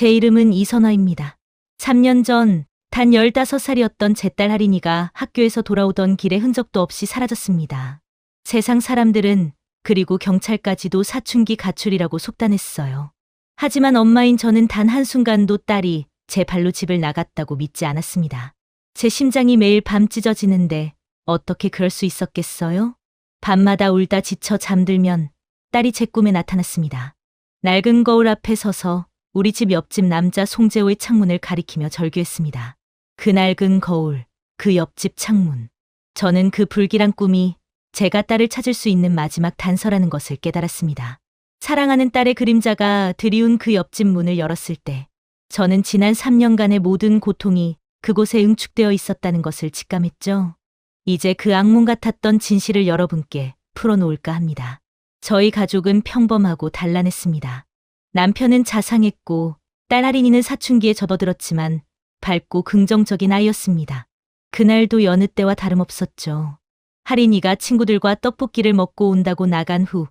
제 이름은 이선화입니다. 3년 전 단 15살이었던 제 딸 하린이가 학교에서 돌아오던 길에 흔적도 없이 사라졌습니다. 세상 사람들은 그리고 경찰까지도 사춘기 가출이라고 속단했어요. 하지만 엄마인 저는 단 한순간도 딸이 제 발로 집을 나갔다고 믿지 않았습니다. 제 심장이 매일 밤 찢어지는데 어떻게 그럴 수 있었겠어요? 밤마다 울다 지쳐 잠들면 딸이 제 꿈에 나타났습니다. 낡은 거울 앞에 서서 우리 집 옆집 남자 송재호의 창문을 가리키며 절규했습니다. 그 낡은 거울, 그 옆집 창문. 저는 그 불길한 꿈이 제가 딸을 찾을 수 있는 마지막 단서라는 것을 깨달았습니다. 사랑하는 딸의 그림자가 드리운 그 옆집 문을 열었을 때 저는 지난 3년간의 모든 고통이 그곳에 응축되어 있었다는 것을 직감했죠. 이제 그 악몽 같았던 진실을 여러분께 풀어놓을까 합니다. 저희 가족은 평범하고 단란했습니다. 남편은 자상했고 딸 하린이는 사춘기에 접어들었지만 밝고 긍정적인 아이였습니다. 그날도 여느 때와 다름없었죠. 하린이가 친구들과 떡볶이를 먹고 온다고 나간 후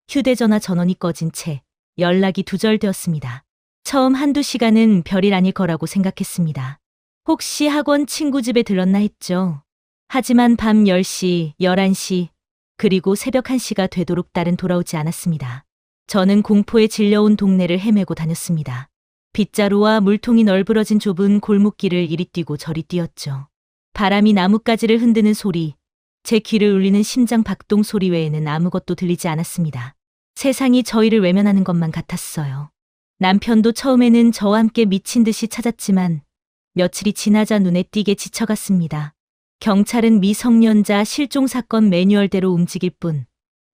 휴대전화 전원이 꺼진 채 연락이 두절되었습니다. 처음 한두 시간은 별일 아닐 거라고 생각했습니다. 혹시 학원 친구 집에 들렀나 했죠. 하지만 밤 10시, 11시, 그리고 새벽 1시가 되도록 딸은 돌아오지 않았습니다. 저는 공포에 질려온 동네를 헤매고 다녔습니다. 빗자루와 물통이 널브러진 좁은 골목길을 이리 뛰고 저리 뛰었죠. 바람이 나뭇가지를 흔드는 소리, 제 귀를 울리는 심장 박동 소리 외에는 아무것도 들리지 않았습니다. 세상이 저희를 외면하는 것만 같았어요. 남편도 처음에는 저와 함께 미친 듯이 찾았지만 며칠이 지나자 눈에 띄게 지쳐갔습니다. 경찰은 미성년자 실종 사건 매뉴얼대로 움직일 뿐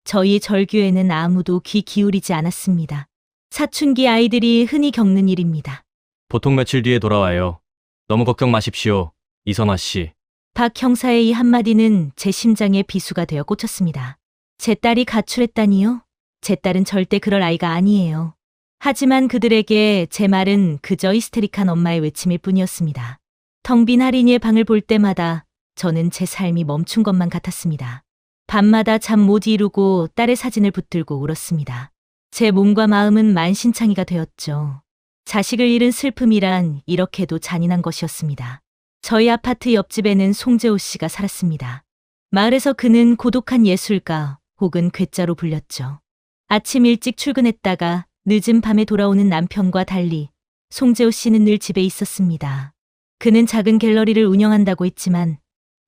저희의 절규에는 아무도 귀 기울이지 않았습니다. 사춘기 아이들이 흔히 겪는 일입니다. 보통 며칠 뒤에 돌아와요. 너무 걱정 마십시오. 이선화 씨. 박 형사의 이 한마디는 제 심장에 비수가 되어 꽂혔습니다. 제 딸이 가출했다니요? 제 딸은 절대 그럴 아이가 아니에요. 하지만 그들에게 제 말은 그저 히스테릭한 엄마의 외침일 뿐이었습니다. 텅 빈 하린이의 방을 볼 때마다 저는 제 삶이 멈춘 것만 같았습니다. 밤마다 잠 못 이루고 딸의 사진을 붙들고 울었습니다. 제 몸과 마음은 만신창이가 되었죠. 자식을 잃은 슬픔이란 이렇게도 잔인한 것이었습니다. 저희 아파트 옆집에는 송재호 씨가 살았습니다. 마을에서 그는 고독한 예술가 혹은 괴짜로 불렸죠. 아침 일찍 출근했다가 늦은 밤에 돌아오는 남편과 달리 송재호 씨는 늘 집에 있었습니다. 그는 작은 갤러리를 운영한다고 했지만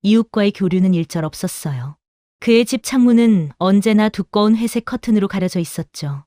이웃과의 교류는 일절 없었어요. 그의 집 창문은 언제나 두꺼운 회색 커튼으로 가려져 있었죠.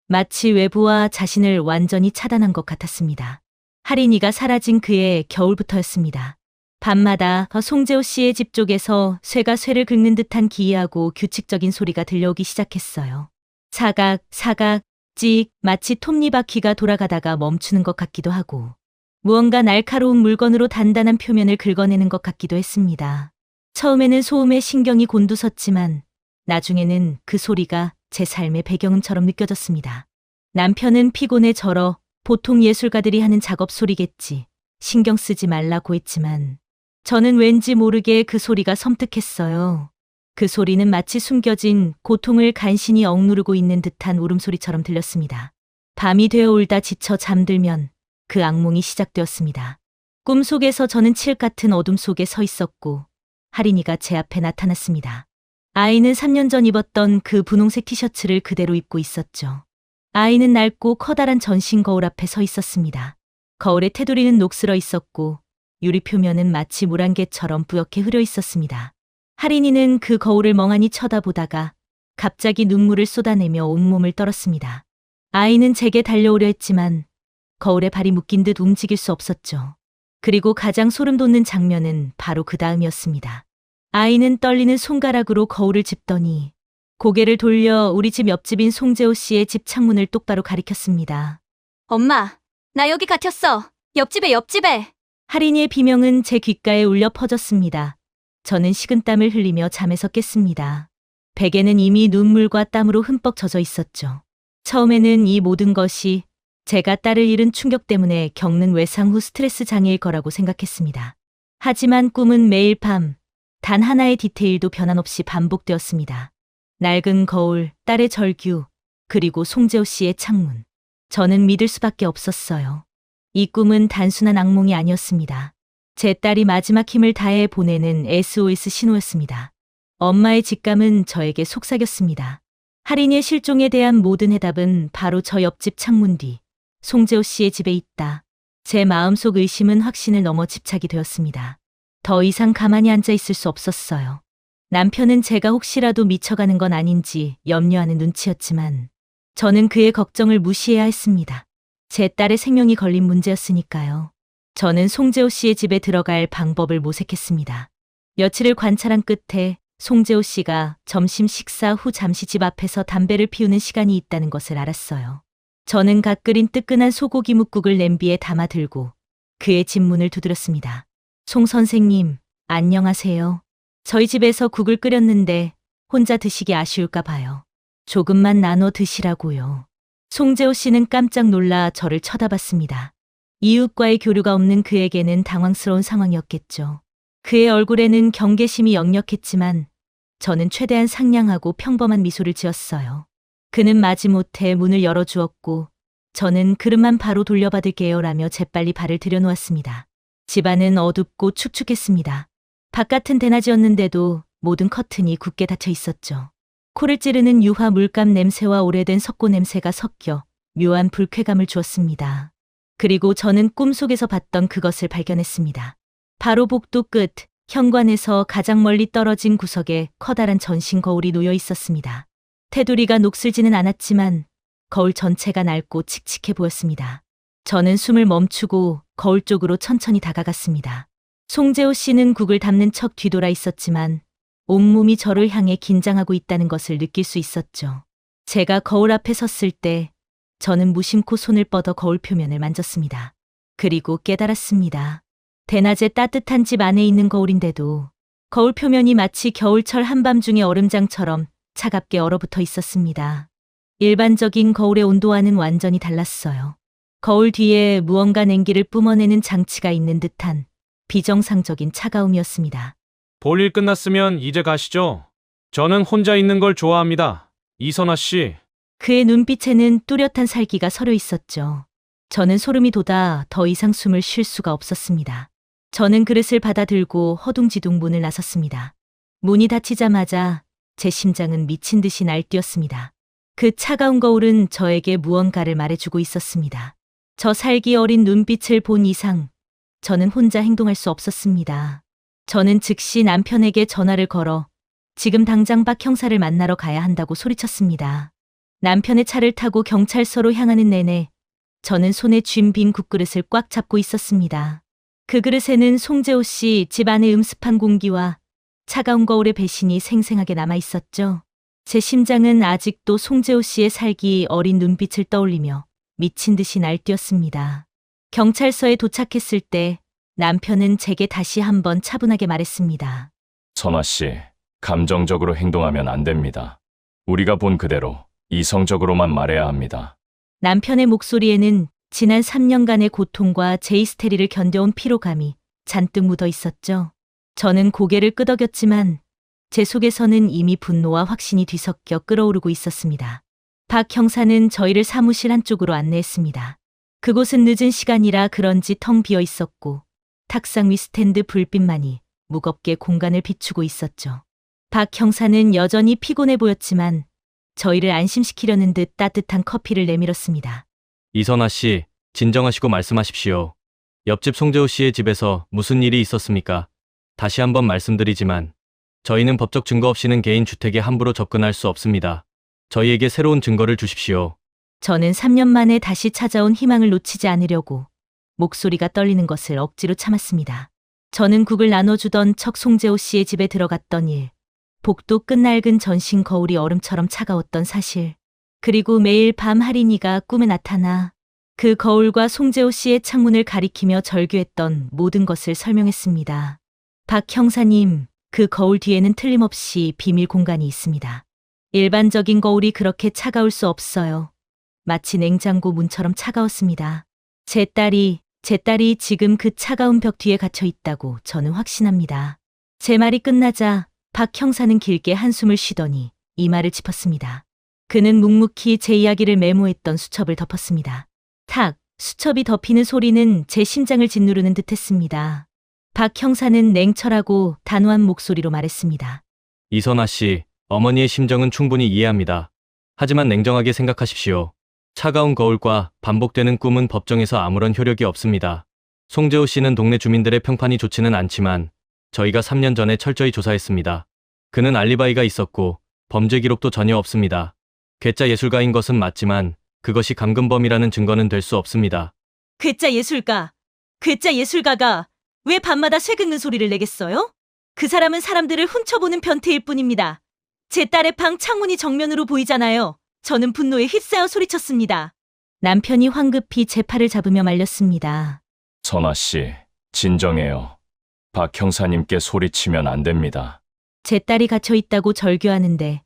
마치 외부와 자신을 완전히 차단한 것 같았습니다. 하린이가 사라진 그해 겨울부터였습니다. 밤마다 송재호 씨의 집 쪽에서 쇠가 쇠를 긁는 듯한 기이하고 규칙적인 소리가 들려오기 시작했어요. 사각, 사각, 찍, 마치 톱니바퀴가 돌아가다가 멈추는 것 같기도 하고 무언가 날카로운 물건으로 단단한 표면을 긁어내는 것 같기도 했습니다. 처음에는 소음에 신경이 곤두섰지만 나중에는 그 소리가 제 삶의 배경음처럼 느껴졌습니다. 남편은 피곤해 절어 보통 예술가들이 하는 작업 소리겠지. 신경 쓰지 말라고 했지만 저는 왠지 모르게 그 소리가 섬뜩했어요. 그 소리는 마치 숨겨진 고통을 간신히 억누르고 있는 듯한 울음소리처럼 들렸습니다. 밤이 되어 울다 지쳐 잠들면 그 악몽이 시작되었습니다. 꿈속에서 저는 칠흑 같은 어둠 속에 서 있었고 하린이가 제 앞에 나타났습니다. 아이는 3년 전 입었던 그 분홍색 티셔츠를 그대로 입고 있었죠. 아이는 낡고 커다란 전신 거울 앞에 서 있었습니다. 거울의 테두리는 녹슬어 있었고 유리 표면은 마치 물안개처럼 뿌옇게 흐려 있었습니다. 하린이는 그 거울을 멍하니 쳐다보다가 갑자기 눈물을 쏟아내며 온몸을 떨었습니다. 아이는 제게 달려오려 했지만 거울에 발이 묶인 듯 움직일 수 없었죠. 그리고 가장 소름 돋는 장면은 바로 그 다음이었습니다. 아이는 떨리는 손가락으로 거울을 짚더니 고개를 돌려 우리 집 옆집인 송재호 씨의 집 창문을 똑바로 가리켰습니다. 엄마, 나 여기 갇혔어. 옆집에. 하린이의 비명은 제 귓가에 울려 퍼졌습니다. 저는 식은땀을 흘리며 잠에서 깼습니다. 베개는 이미 눈물과 땀으로 흠뻑 젖어 있었죠. 처음에는 이 모든 것이 제가 딸을 잃은 충격 때문에 겪는 외상 후 스트레스 장애일 거라고 생각했습니다. 하지만 꿈은 매일 밤 단 하나의 디테일도 변함없이 반복되었습니다. 낡은 거울, 딸의 절규, 그리고 송재호 씨의 창문. 저는 믿을 수밖에 없었어요. 이 꿈은 단순한 악몽이 아니었습니다. 제 딸이 마지막 힘을 다해 보내는 SOS 신호였습니다. 엄마의 직감은 저에게 속삭였습니다. 할인이의 실종에 대한 모든 해답은 바로 저 옆집 창문 뒤 송재호 씨의 집에 있다. 제 마음속 의심은 확신을 넘어 집착이 되었습니다. 더 이상 가만히 앉아 있을 수 없었어요. 남편은 제가 혹시라도 미쳐가는 건 아닌지 염려하는 눈치였지만 저는 그의 걱정을 무시해야 했습니다. 제 딸의 생명이 걸린 문제였으니까요. 저는 송재호 씨의 집에 들어갈 방법을 모색했습니다. 며칠을 관찰한 끝에 송재호 씨가 점심 식사 후 잠시 집 앞에서 담배를 피우는 시간이 있다는 것을 알았어요. 저는 갓 끓인 뜨끈한 소고기 뭇국을 냄비에 담아 들고 그의 집 문을 두드렸습니다. 송 선생님, 안녕하세요. 저희 집에서 국을 끓였는데 혼자 드시기 아쉬울까 봐요. 조금만 나눠 드시라고요. 송재호 씨는 깜짝 놀라 저를 쳐다봤습니다. 이웃과의 교류가 없는 그에게는 당황스러운 상황이었겠죠. 그의 얼굴에는 경계심이 역력했지만 저는 최대한 상냥하고 평범한 미소를 지었어요. 그는 마지못해 문을 열어주었고 저는 그릇만 바로 돌려받을게요 라며 재빨리 발을 들여놓았습니다. 집안은 어둡고 축축했습니다. 바깥은 대낮이었는데도 모든 커튼이 굳게 닫혀 있었죠. 코를 찌르는 유화 물감 냄새와 오래된 석고 냄새가 섞여 묘한 불쾌감을 주었습니다. 그리고 저는 꿈속에서 봤던 그것을 발견했습니다. 바로 복도 끝, 현관에서 가장 멀리 떨어진 구석에 커다란 전신 거울이 놓여 있었습니다. 테두리가 녹슬지는 않았지만 거울 전체가 낡고 칙칙해 보였습니다. 저는 숨을 멈추고 거울 쪽으로 천천히 다가갔습니다. 송재호 씨는 국을 담는 척 뒤돌아 있었지만 온몸이 저를 향해 긴장하고 있다는 것을 느낄 수 있었죠. 제가 거울 앞에 섰을 때 저는 무심코 손을 뻗어 거울 표면을 만졌습니다. 그리고 깨달았습니다. 대낮에 따뜻한 집 안에 있는 거울인데도 거울 표면이 마치 겨울철 한밤중의 얼음장처럼 차갑게 얼어붙어 있었습니다. 일반적인 거울의 온도와는 완전히 달랐어요. 거울 뒤에 무언가 냉기를 뿜어내는 장치가 있는 듯한 비정상적인 차가움이었습니다. 볼일 끝났으면 이제 가시죠. 저는 혼자 있는 걸 좋아합니다. 이선아 씨. 그의 눈빛에는 뚜렷한 살기가 서려 있었죠. 저는 소름이 돋아 더 이상 숨을 쉴 수가 없었습니다. 저는 그릇을 받아들고 허둥지둥 문을 나섰습니다. 문이 닫히자마자 제 심장은 미친 듯이 날뛰었습니다. 그 차가운 거울은 저에게 무언가를 말해주고 있었습니다. 저 살기 어린 눈빛을 본 이상 저는 혼자 행동할 수 없었습니다. 저는 즉시 남편에게 전화를 걸어 지금 당장 박 형사를 만나러 가야 한다고 소리쳤습니다. 남편의 차를 타고 경찰서로 향하는 내내 저는 손에 쥔 빈 국그릇을 꽉 잡고 있었습니다. 그 그릇에는 송재호 씨 집 안의 음습한 공기와 차가운 거울의 배신이 생생하게 남아 있었죠. 제 심장은 아직도 송재호 씨의 살기 어린 눈빛을 떠올리며 미친 듯이 날뛰었습니다. 경찰서에 도착했을 때 남편은 제게 다시 한번 차분하게 말했습니다. 선아 씨, 감정적으로 행동하면 안 됩니다. 우리가 본 그대로 이성적으로만 말해야 합니다. 남편의 목소리에는 지난 3년간의 고통과 제 히스테리를 견뎌온 피로감이 잔뜩 묻어 있었죠. 저는 고개를 끄덕였지만 제 속에서는 이미 분노와 확신이 뒤섞여 끓어오르고 있었습니다. 박 형사는 저희를 사무실 한쪽으로 안내했습니다. 그곳은 늦은 시간이라 그런지 텅 비어 있었고 탁상 위 스탠드 불빛만이 무겁게 공간을 비추고 있었죠. 박 형사는 여전히 피곤해 보였지만 저희를 안심시키려는 듯 따뜻한 커피를 내밀었습니다. 이선아 씨, 진정하시고 말씀하십시오. 옆집 송재호 씨의 집에서 무슨 일이 있었습니까? 다시 한번 말씀드리지만 저희는 법적 증거 없이는 개인 주택에 함부로 접근할 수 없습니다. 저희에게 새로운 증거를 주십시오. 저는 3년 만에 다시 찾아온 희망을 놓치지 않으려고 목소리가 떨리는 것을 억지로 참았습니다. 저는 국을 나눠주던 척 송재호 씨의 집에 들어갔던 일, 복도 끝낡은 전신 거울이 얼음처럼 차가웠던 사실, 그리고 매일 밤 할인이가 꿈에 나타나 그 거울과 송재호 씨의 창문을 가리키며 절규했던 모든 것을 설명했습니다. 박 형사님, 그 거울 뒤에는 틀림없이 비밀 공간이 있습니다. 일반적인 거울이 그렇게 차가울 수 없어요. 마치 냉장고 문처럼 차가웠습니다. 제 딸이 지금 그 차가운 벽 뒤에 갇혀 있다고 저는 확신합니다. 제 말이 끝나자 박 형사는 길게 한숨을 쉬더니 이마를 짚었습니다. 그는 묵묵히 제 이야기를 메모했던 수첩을 덮었습니다. 탁, 수첩이 덮이는 소리는 제 심장을 짓누르는 듯했습니다. 박 형사는 냉철하고 단호한 목소리로 말했습니다. 이선아 씨, 어머니의 심정은 충분히 이해합니다. 하지만 냉정하게 생각하십시오. 차가운 거울과 반복되는 꿈은 법정에서 아무런 효력이 없습니다. 송재호 씨는 동네 주민들의 평판이 좋지는 않지만 저희가 3년 전에 철저히 조사했습니다. 그는 알리바이가 있었고 범죄 기록도 전혀 없습니다. 괴짜 예술가인 것은 맞지만 그것이 감금범이라는 증거는 될 수 없습니다. 괴짜 예술가가 왜 밤마다 쇠 긁는 소리를 내겠어요? 그 사람은 사람들을 훔쳐보는 변태일 뿐입니다. 제 딸의 방 창문이 정면으로 보이잖아요. 저는 분노에 휩싸여 소리쳤습니다. 남편이 황급히 제 팔을 잡으며 말렸습니다. 선아 씨, 진정해요. 박 형사님께 소리치면 안 됩니다. 제 딸이 갇혀 있다고 절규하는데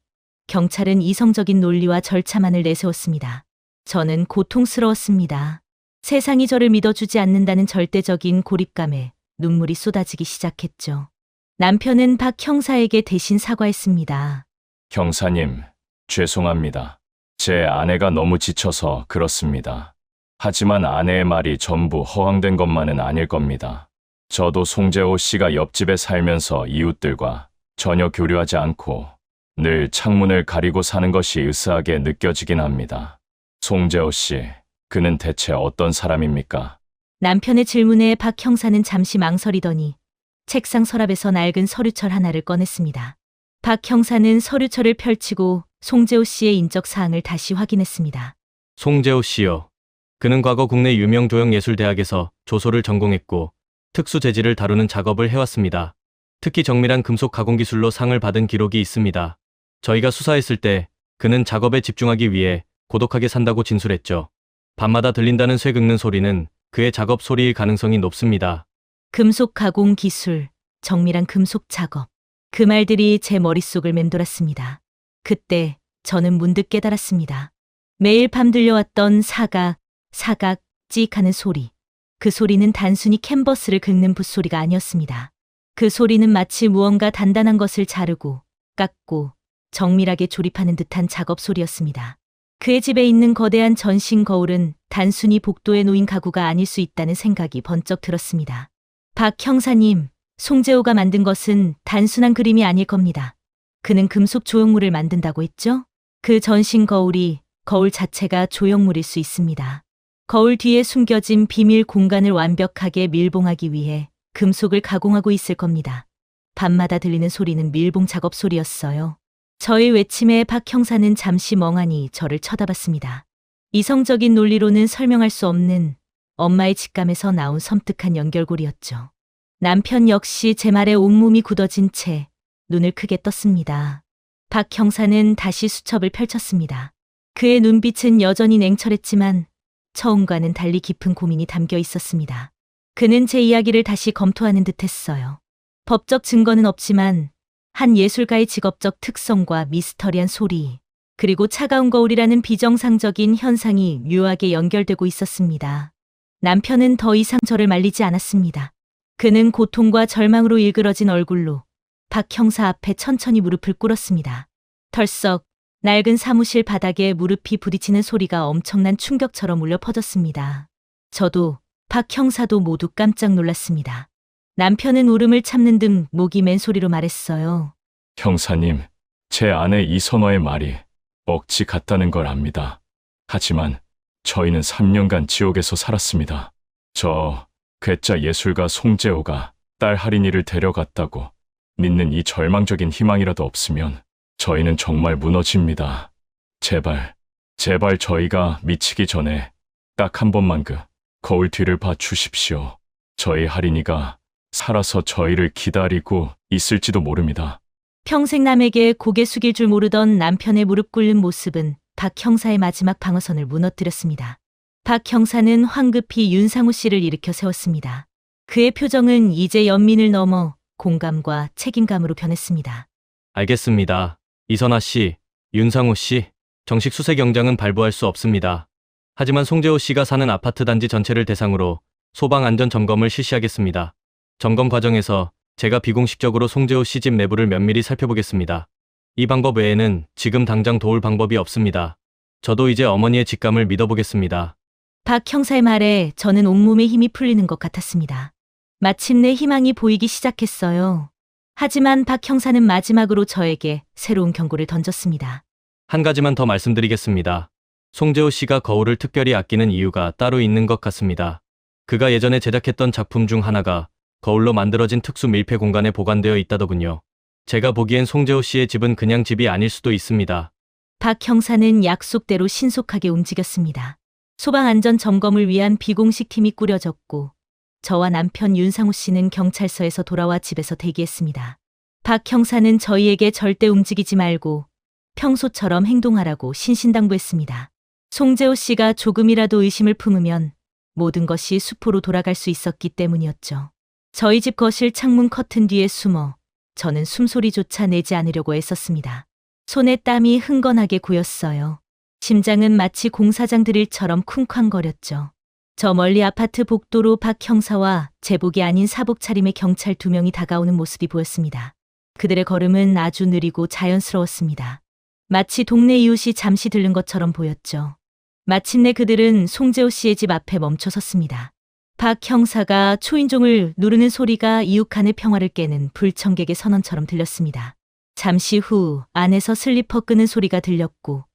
경찰은 이성적인 논리와 절차만을 내세웠습니다. 저는 고통스러웠습니다. 세상이 저를 믿어주지 않는다는 절대적인 고립감에 눈물이 쏟아지기 시작했죠. 남편은 박 형사에게 대신 사과했습니다. 형사님, 죄송합니다. 제 아내가 너무 지쳐서 그렇습니다. 하지만 아내의 말이 전부 허황된 것만은 아닐 겁니다. 저도 송재호 씨가 옆집에 살면서 이웃들과 전혀 교류하지 않고 늘 창문을 가리고 사는 것이 으스하게 느껴지긴 합니다. 송재호 씨, 그는 대체 어떤 사람입니까? 남편의 질문에 박 형사는 잠시 망설이더니 책상 서랍에서 낡은 서류철 하나를 꺼냈습니다. 박 형사는 서류철을 펼치고 송재호 씨의 인적 사항을 다시 확인했습니다. 송재호 씨요. 그는 과거 국내 유명 조형예술대학에서 조소를 전공했고 특수 재질을 다루는 작업을 해왔습니다. 특히 정밀한 금속 가공 기술로 상을 받은 기록이 있습니다. 저희가 수사했을 때 그는 작업에 집중하기 위해 고독하게 산다고 진술했죠. 밤마다 들린다는 쇠 긁는 소리는 그의 작업 소리일 가능성이 높습니다. 금속 가공 기술, 정밀한 금속 작업. 그 말들이 제 머릿속을 맴돌았습니다. 그때 저는 문득 깨달았습니다. 매일 밤 들려왔던 사각, 찍 하는 소리. 그 소리는 단순히 캔버스를 긁는 붓소리가 아니었습니다. 그 소리는 마치 무언가 단단한 것을 자르고, 깎고, 정밀하게 조립하는 듯한 작업 소리였습니다. 그의 집에 있는 거대한 전신 거울은 단순히 복도에 놓인 가구가 아닐 수 있다는 생각이 번쩍 들었습니다. 박 형사님, 송재호가 만든 것은 단순한 그림이 아닐 겁니다. 그는 금속 조형물을 만든다고 했죠? 그 전신 거울이 거울 자체가 조형물일 수 있습니다. 거울 뒤에 숨겨진 비밀 공간을 완벽하게 밀봉하기 위해 금속을 가공하고 있을 겁니다. 밤마다 들리는 소리는 밀봉 작업 소리였어요. 저의 외침에 박 형사는 잠시 멍하니 저를 쳐다봤습니다. 이성적인 논리로는 설명할 수 없는 엄마의 직감에서 나온 섬뜩한 연결고리였죠. 남편 역시 제 말에 온몸이 굳어진 채 눈을 크게 떴습니다. 박 형사는 다시 수첩을 펼쳤습니다. 그의 눈빛은 여전히 냉철했지만 처음과는 달리 깊은 고민이 담겨 있었습니다. 그는 제 이야기를 다시 검토하는 듯했어요. 법적 증거는 없지만 한 예술가의 직업적 특성과 미스터리한 소리, 그리고 차가운 거울이라는 비정상적인 현상이 묘하게 연결되고 있었습니다. 남편은 더 이상 저를 말리지 않았습니다. 그는 고통과 절망으로 일그러진 얼굴로 박 형사 앞에 천천히 무릎을 꿇었습니다. 털썩 낡은 사무실 바닥에 무릎이 부딪히는 소리가 엄청난 충격처럼 울려 퍼졌습니다. 저도 박 형사도 모두 깜짝 놀랐습니다. 남편은 울음을 참는 등 목이 맨 소리로 말했어요. 형사님, 제 아내 이선화의 말이 억지 같다는 걸 압니다. 하지만 저희는 3년간 지옥에서 살았습니다. 저 괴짜 예술가 송재호가 딸 할인이를 데려갔다고 믿는 이 절망적인 희망이라도 없으면 저희는 정말 무너집니다. 제발 저희가 미치기 전에 딱 한 번만 그 거울 뒤를 봐 주십시오. 저희 할인이가 살아서 저희를 기다리고 있을지도 모릅니다. 평생 남에게 고개 숙일 줄 모르던 남편의 무릎 꿇는 모습은 박 형사의 마지막 방어선을 무너뜨렸습니다. 박 형사는 황급히 윤상우 씨를 일으켜 세웠습니다. 그의 표정은 이제 연민을 넘어 공감과 책임감으로 변했습니다. 알겠습니다. 이선아 씨, 윤상우 씨, 정식 수색 영장은 발부할 수 없습니다. 하지만 송재호 씨가 사는 아파트 단지 전체를 대상으로 소방 안전 점검을 실시하겠습니다. 점검 과정에서 제가 비공식적으로 송재호 씨 집 내부를 면밀히 살펴보겠습니다. 이 방법 외에는 지금 당장 도울 방법이 없습니다. 저도 이제 어머니의 직감을 믿어보겠습니다. 박 형사의 말에 저는 온몸에 힘이 풀리는 것 같았습니다. 마침내 희망이 보이기 시작했어요. 하지만 박 형사는 마지막으로 저에게 새로운 경고를 던졌습니다. 한 가지만 더 말씀드리겠습니다. 송재호 씨가 거울을 특별히 아끼는 이유가 따로 있는 것 같습니다. 그가 예전에 제작했던 작품 중 하나가 거울로 만들어진 특수 밀폐 공간에 보관되어 있다더군요. 제가 보기엔 송재호 씨의 집은 그냥 집이 아닐 수도 있습니다. 박 형사는 약속대로 신속하게 움직였습니다. 소방 안전 점검을 위한 비공식 팀이 꾸려졌고 저와 남편 윤상우 씨는 경찰서에서 돌아와 집에서 대기했습니다. 박 형사는 저희에게 절대 움직이지 말고 평소처럼 행동하라고 신신당부했습니다. 송재호 씨가 조금이라도 의심을 품으면 모든 것이 수포로 돌아갈 수 있었기 때문이었죠. 저희 집 거실 창문 커튼 뒤에 숨어 저는 숨소리조차 내지 않으려고 애썼습니다. 손에 땀이 흥건하게 고였어요. 심장은 마치 공사장 드릴처럼 쿵쾅거렸죠. 저 멀리 아파트 복도로 박 형사와 제복이 아닌 사복 차림의 경찰 2명이 다가오는 모습이 보였습니다. 그들의 걸음은 아주 느리고 자연스러웠습니다. 마치 동네 이웃이 잠시 들른 것처럼 보였죠. 마침내 그들은 송재호 씨의 집 앞에 멈춰 섰습니다. 박 형사가 초인종을 누르는 소리가 이웃간의 평화를 깨는 불청객의 선언처럼 들렸습니다. 잠시 후 안에서 슬리퍼 끄는 소리가 들렸고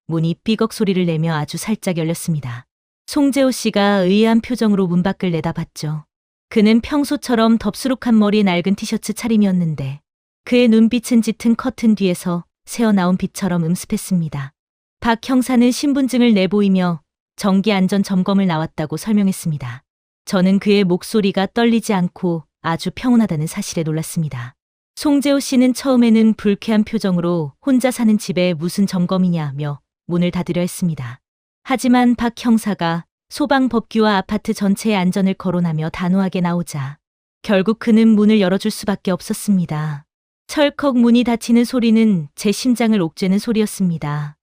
문이 삐걱 소리를 내며 아주 살짝 열렸습니다. 송재호 씨가 의아한 표정으로 문 밖을 내다봤죠. 그는 평소처럼 덥수룩한 머리에 낡은 티셔츠 차림이었는데 그의 눈빛은 짙은 커튼 뒤에서 새어나온 빛처럼 음습했습니다. 박 형사는 신분증을 내보이며 정기 안전 점검을 나왔다고 설명했습니다. 저는 그의 목소리가 떨리지 않고 아주 평온하다는 사실에 놀랐습니다. 송재호 씨는 처음에는 불쾌한 표정으로 혼자 사는 집에 무슨 점검이냐며 문을 닫으려 했습니다. 하지만 박 형사가 소방법규와 아파트 전체의 안전을 거론하며 단호하게 나오자 결국 그는 문을 열어줄 수밖에 없었습니다. 철컥 문이 닫히는 소리는 제 심장을 옥죄는 소리였습니다.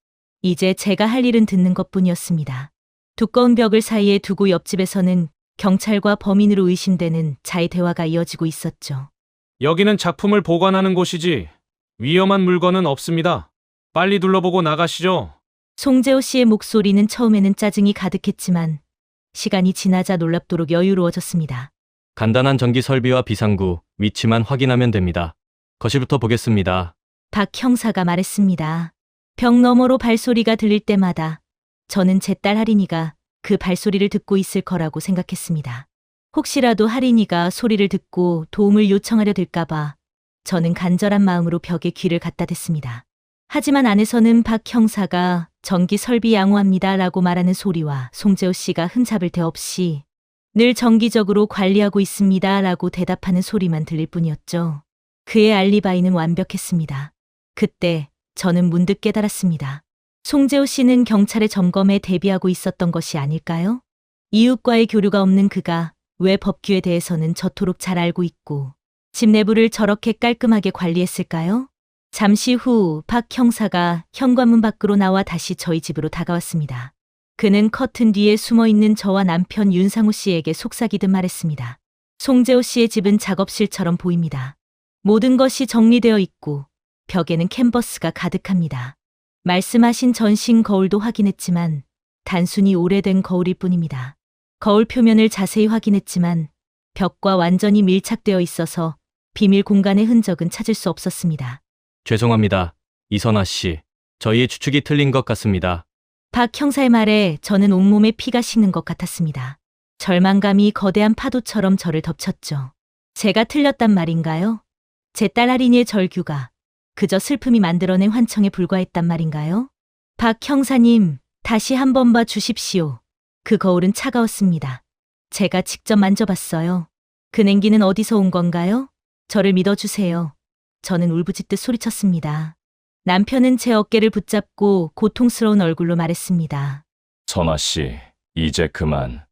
이제 제가 할 일은 듣는 것뿐이었습니다. 두꺼운 벽을 사이에 두고 옆집에서는 경찰과 범인으로 의심되는 자의 대화가 이어지고 있었죠. 여기는 작품을 보관하는 곳이지 위험한 물건은 없습니다. 빨리 둘러보고 나가시죠. 송재호 씨의 목소리는 처음에는 짜증이 가득했지만 시간이 지나자 놀랍도록 여유로워졌습니다. 간단한 전기 설비와 비상구, 위치만 확인하면 됩니다. 거실부터 보겠습니다. 박 형사가 말했습니다. 벽 너머로 발소리가 들릴 때마다 저는 제 딸 하린이가 그 발소리를 듣고 있을 거라고 생각했습니다. 혹시라도 하린이가 소리를 듣고 도움을 요청하려 들까봐 저는 간절한 마음으로 벽에 귀를 갖다 댔습니다. 하지만 안에서는 박 형사가 전기 설비 양호합니다 라고 말하는 소리와 송재호 씨가 흠잡을 데 없이 늘 정기적으로 관리하고 있습니다 라고 대답하는 소리만 들릴 뿐이었죠. 그의 알리바이는 완벽했습니다. 그때 저는 문득 깨달았습니다. 송재호 씨는 경찰의 점검에 대비하고 있었던 것이 아닐까요? 이웃과의 교류가 없는 그가 왜 법규에 대해서는 저토록 잘 알고 있고 집 내부를 저렇게 깔끔하게 관리했을까요? 잠시 후 박 형사가 현관문 밖으로 나와 다시 저희 집으로 다가왔습니다. 그는 커튼 뒤에 숨어있는 저와 남편 윤상우 씨에게 속삭이듯 말했습니다. 송재호 씨의 집은 작업실처럼 보입니다. 모든 것이 정리되어 있고 벽에는 캔버스가 가득합니다. 말씀하신 전신 거울도 확인했지만 단순히 오래된 거울일 뿐입니다. 거울 표면을 자세히 확인했지만 벽과 완전히 밀착되어 있어서 비밀 공간의 흔적은 찾을 수 없었습니다. 죄송합니다. 이선아 씨. 저희의 추측이 틀린 것 같습니다. 박 형사의 말에 저는 온몸에 피가 식는 것 같았습니다. 절망감이 거대한 파도처럼 저를 덮쳤죠. 제가 틀렸단 말인가요? 제 딸 하린이의 절규가 그저 슬픔이 만들어낸 환청에 불과했단 말인가요? 박 형사님, 다시 한 번 봐 주십시오. 그 거울은 차가웠습니다. 제가 직접 만져봤어요. 그 냉기는 어디서 온 건가요? 저를 믿어주세요. 저는 울부짖듯 소리쳤습니다. 남편은 제 어깨를 붙잡고 고통스러운 얼굴로 말했습니다. 선아 씨, 이제 그만.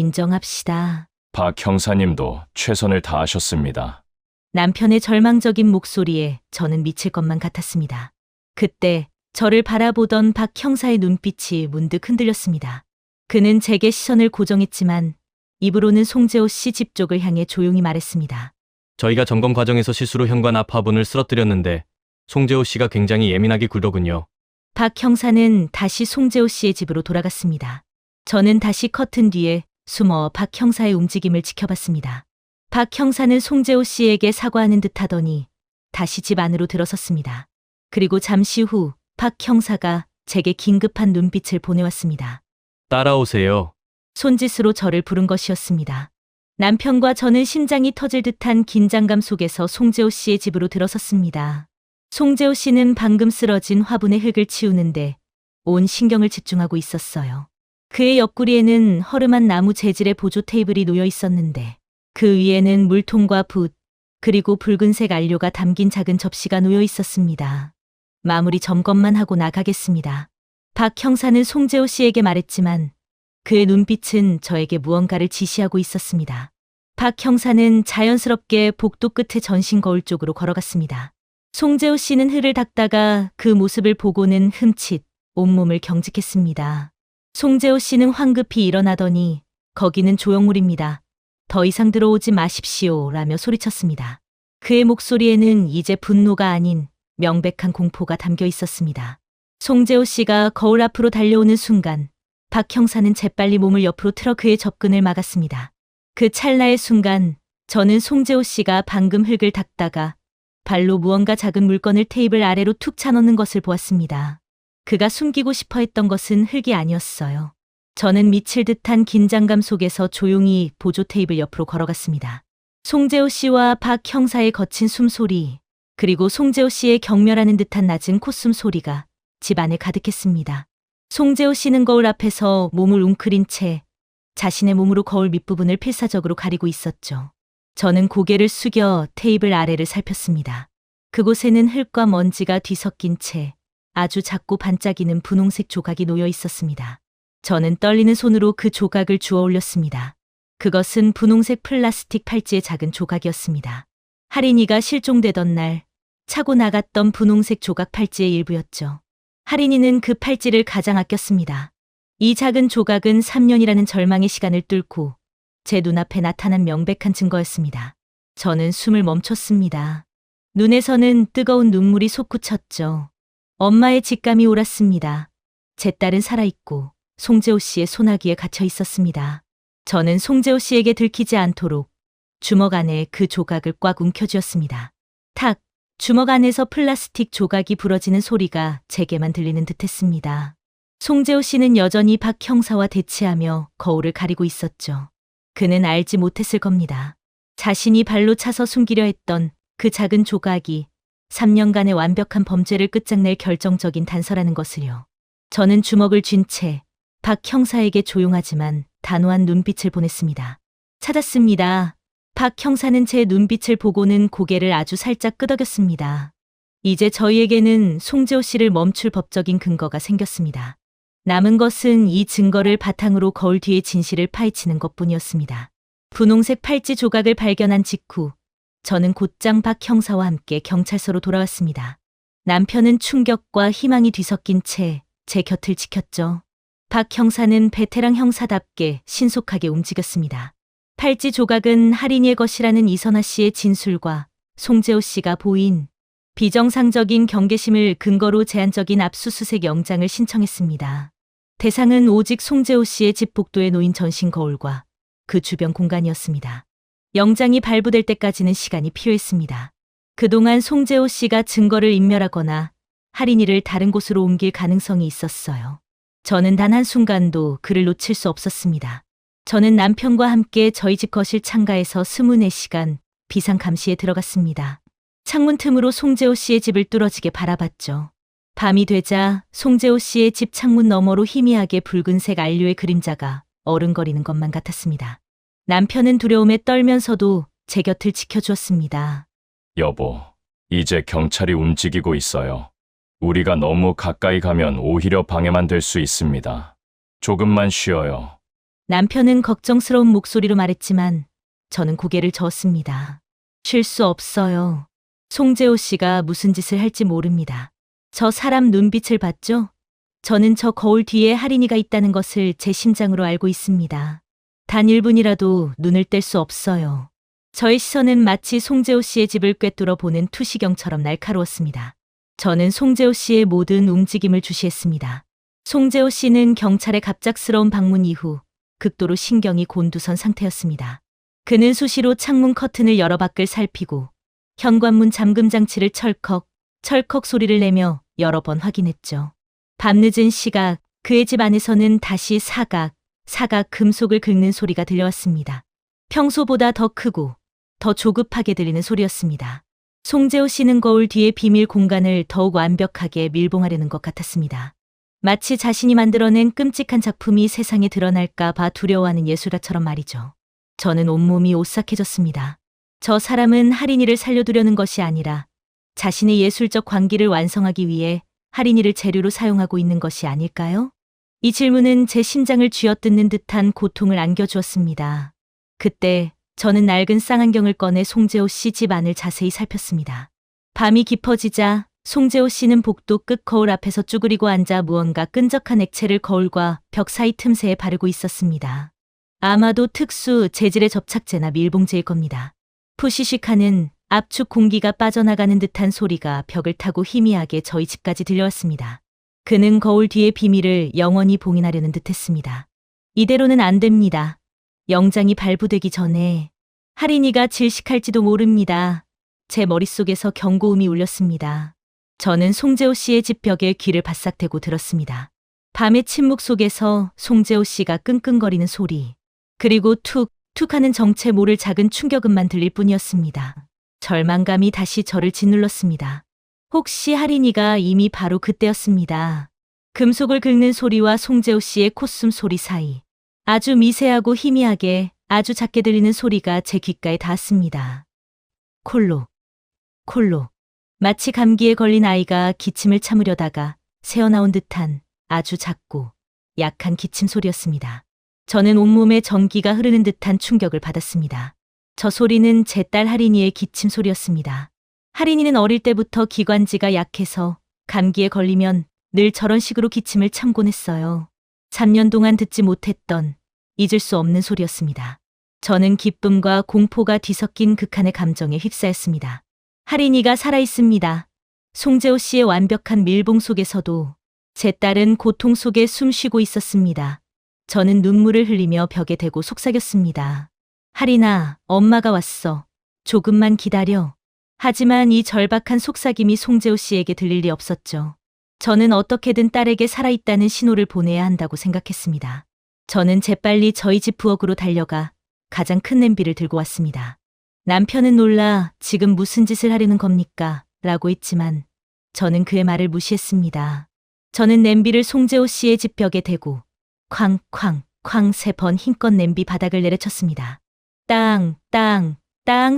인정합시다. 박 형사님도 최선을 다하셨습니다. 남편의 절망적인 목소리에 저는 미칠 것만 같았습니다. 그때 저를 바라보던 박 형사의 눈빛이 문득 흔들렸습니다. 그는 제게 시선을 고정했지만 입으로는 송재호 씨 집 쪽을 향해 조용히 말했습니다. 저희가 점검 과정에서 실수로 현관 앞 화분을 쓰러뜨렸는데 송재호 씨가 굉장히 예민하게 굴더군요. 박 형사는 다시 송재호 씨의 집으로 돌아갔습니다. 저는 다시 커튼 뒤에 숨어 박 형사의 움직임을 지켜봤습니다. 박 형사는 송재호 씨에게 사과하는 듯 하더니 다시 집 안으로 들어섰습니다. 그리고 잠시 후 박 형사가 제게 긴급한 눈빛을 보내왔습니다. 따라오세요. 손짓으로 저를 부른 것이었습니다. 남편과 저는 심장이 터질 듯한 긴장감 속에서 송재호 씨의 집으로 들어섰습니다. 송재호 씨는 방금 쓰러진 화분의 흙을 치우는데 온 신경을 집중하고 있었어요. 그의 옆구리에는 허름한 나무 재질의 보조 테이블이 놓여 있었는데 그 위에는 물통과 붓, 그리고 붉은색 안료가 담긴 작은 접시가 놓여 있었습니다. 마무리 점검만 하고 나가겠습니다. 박 형사는 송재호 씨에게 말했지만 그의 눈빛은 저에게 무언가를 지시하고 있었습니다. 박 형사는 자연스럽게 복도 끝에 전신 거울 쪽으로 걸어갔습니다. 송재호 씨는 흙을 닦다가 그 모습을 보고는 흠칫 온몸을 경직했습니다. 송재호 씨는 황급히 일어나더니 거기는 조형물입니다. 더 이상 들어오지 마십시오 라며 소리쳤습니다. 그의 목소리에는 이제 분노가 아닌 명백한 공포가 담겨 있었습니다. 송재호 씨가 거울 앞으로 달려오는 순간 박 형사는 재빨리 몸을 옆으로 틀어 그의 접근을 막았습니다. 그 찰나의 순간 저는 송재호 씨가 방금 흙을 닦다가 발로 무언가 작은 물건을 테이블 아래로 툭 차넣는 것을 보았습니다. 그가 숨기고 싶어 했던 것은 흙이 아니었어요. 저는 미칠 듯한 긴장감 속에서 조용히 보조 테이블 옆으로 걸어갔습니다. 송재호 씨와 박 형사의 거친 숨소리, 그리고 송재호 씨의 경멸하는 듯한 낮은 콧숨 소리가 집 안에 가득했습니다. 송재호 씨는 거울 앞에서 몸을 웅크린 채 자신의 몸으로 거울 밑부분을 필사적으로 가리고 있었죠. 저는 고개를 숙여 테이블 아래를 살폈습니다. 그곳에는 흙과 먼지가 뒤섞인 채 아주 작고 반짝이는 분홍색 조각이 놓여 있었습니다. 저는 떨리는 손으로 그 조각을 주워 올렸습니다. 그것은 분홍색 플라스틱 팔찌의 작은 조각이었습니다. 할인이가 실종되던 날 차고 나갔던 분홍색 조각 팔찌의 일부였죠. 할인이는 그 팔찌를 가장 아꼈습니다. 이 작은 조각은 3년이라는 절망의 시간을 뚫고 제 눈앞에 나타난 명백한 증거였습니다. 저는 숨을 멈췄습니다. 눈에서는 뜨거운 눈물이 솟구쳤죠. 엄마의 직감이 옳았습니다. 제 딸은 살아있고 송재호 씨의 소나기에 갇혀 있었습니다. 저는 송재호 씨에게 들키지 않도록 주먹 안에 그 조각을 꽉 움켜쥐었습니다. 탁! 주먹 안에서 플라스틱 조각이 부러지는 소리가 제게만 들리는 듯했습니다. 송재호 씨는 여전히 박 형사와 대치하며 거울을 가리고 있었죠. 그는 알지 못했을 겁니다. 자신이 발로 차서 숨기려 했던 그 작은 조각이 3년간의 완벽한 범죄를 끝장낼 결정적인 단서라는 것을요. 저는 주먹을 쥔 채 박 형사에게 조용하지만 단호한 눈빛을 보냈습니다. 찾았습니다. 박 형사는 제 눈빛을 보고는 고개를 아주 살짝 끄덕였습니다. 이제 저희에게는 송재호 씨를 멈출 법적인 근거가 생겼습니다. 남은 것은 이 증거를 바탕으로 거울 뒤의 진실을 파헤치는 것뿐이었습니다. 분홍색 팔찌 조각을 발견한 직후 저는 곧장 박 형사와 함께 경찰서로 돌아왔습니다. 남편은 충격과 희망이 뒤섞인 채 제 곁을 지켰죠. 박 형사는 베테랑 형사답게 신속하게 움직였습니다. 팔찌 조각은 할인이의 것이라는 이선아 씨의 진술과 송재호 씨가 보인 비정상적인 경계심을 근거로 제한적인 압수수색 영장을 신청했습니다. 대상은 오직 송재호 씨의 집 복도에 놓인 전신 거울과 그 주변 공간이었습니다. 영장이 발부될 때까지는 시간이 필요했습니다. 그동안 송재호 씨가 증거를 인멸하거나 할인이를 다른 곳으로 옮길 가능성이 있었어요. 저는 단 한순간도 그를 놓칠 수 없었습니다. 저는 남편과 함께 저희 집 거실 창가에서 24시간 비상 감시에 들어갔습니다. 창문 틈으로 송재호 씨의 집을 뚫어지게 바라봤죠. 밤이 되자 송재호 씨의 집 창문 너머로 희미하게 붉은색 안료의 그림자가 어른거리는 것만 같았습니다. 남편은 두려움에 떨면서도 제 곁을 지켜주었습니다. 여보, 이제 경찰이 움직이고 있어요. 우리가 너무 가까이 가면 오히려 방해만 될 수 있습니다. 조금만 쉬어요. 남편은 걱정스러운 목소리로 말했지만 저는 고개를 저었습니다. 쉴 수 없어요. 송재호 씨가 무슨 짓을 할지 모릅니다. 저 사람 눈빛을 봤죠? 저는 저 거울 뒤에 할인이가 있다는 것을 제 심장으로 알고 있습니다. 단 1분이라도 눈을 뗄 수 없어요. 저의 시선은 마치 송재호 씨의 집을 꿰뚫어 보는 투시경처럼 날카로웠습니다. 저는 송재호 씨의 모든 움직임을 주시했습니다. 송재호 씨는 경찰의 갑작스러운 방문 이후 극도로 신경이 곤두선 상태였습니다. 그는 수시로 창문 커튼을 열어 밖을 살피고 현관문 잠금 장치를 철컥 소리를 내며 여러 번 확인했죠. 밤늦은 시각 그의 집 안에서는 다시 사각 금속을 긁는 소리가 들려왔습니다. 평소보다 더 크고 더 조급하게 들리는 소리였습니다. 송재호 씨는 거울 뒤의 비밀 공간을 더욱 완벽하게 밀봉하려는 것 같았습니다. 마치 자신이 만들어낸 끔찍한 작품이 세상에 드러날까 봐 두려워하는 예술가처럼 말이죠. 저는 온몸이 오싹해졌습니다. 저 사람은 할인이를 살려두려는 것이 아니라 자신의 예술적 광기를 완성하기 위해 할인이를 재료로 사용하고 있는 것이 아닐까요? 이 질문은 제 심장을 쥐어뜯는 듯한 고통을 안겨주었습니다. 그때 저는 낡은 쌍안경을 꺼내 송재호 씨 집 안을 자세히 살폈습니다. 밤이 깊어지자 송재호 씨는 복도 끝 거울 앞에서 쭈그리고 앉아 무언가 끈적한 액체를 거울과 벽 사이 틈새에 바르고 있었습니다. 아마도 특수 재질의 접착제나 밀봉제일 겁니다. 푸시식하는 압축 공기가 빠져나가는 듯한 소리가 벽을 타고 희미하게 저희 집까지 들려왔습니다. 그는 거울 뒤의 비밀을 영원히 봉인하려는 듯했습니다. 이대로는 안 됩니다. 영장이 발부되기 전에 할인이가 질식할지도 모릅니다. 제 머릿속에서 경고음이 울렸습니다. 저는 송재호 씨의 집 벽에 귀를 바싹 대고 들었습니다. 밤의 침묵 속에서 송재호 씨가 끙끙거리는 소리, 그리고 툭 하는 정체 모를 작은 충격음만 들릴 뿐이었습니다. 절망감이 다시 저를 짓눌렀습니다. 혹시 할인이가 이미 바로 그때였습니다. 금속을 긁는 소리와 송재호 씨의 콧숨 소리 사이 아주 미세하고 희미하게 아주 작게 들리는 소리가 제 귓가에 닿았습니다. 콜로. 마치 감기에 걸린 아이가 기침을 참으려다가 새어나온 듯한 아주 작고 약한 기침 소리였습니다. 저는 온몸에 전기가 흐르는 듯한 충격을 받았습니다. 저 소리는 제 딸 할인이의 기침 소리였습니다. 할인이는 어릴 때부터 기관지가 약해서 감기에 걸리면 늘 저런 식으로 기침을 참곤 했어요. 3년 동안 듣지 못했던 잊을 수 없는 소리였습니다. 저는 기쁨과 공포가 뒤섞인 극한의 감정에 휩싸였습니다. 할인이가 살아있습니다. 송재호 씨의 완벽한 밀봉 속에서도 제 딸은 고통 속에 숨쉬고 있었습니다. 저는 눈물을 흘리며 벽에 대고 속삭였습니다. 할인아, 엄마가 왔어. 조금만 기다려. 하지만 이 절박한 속삭임이 송재호 씨에게 들릴 리 없었죠. 저는 어떻게든 딸에게 살아있다는 신호를 보내야 한다고 생각했습니다. 저는 재빨리 저희 집 부엌으로 달려가 가장 큰 냄비를 들고 왔습니다. 남편은 놀라 지금 무슨 짓을 하려는 겁니까? 라고 했지만 저는 그의 말을 무시했습니다. 저는 냄비를 송재호 씨의 집 벽에 대고 쾅 3번 힘껏 냄비 바닥을 내려쳤습니다. 땅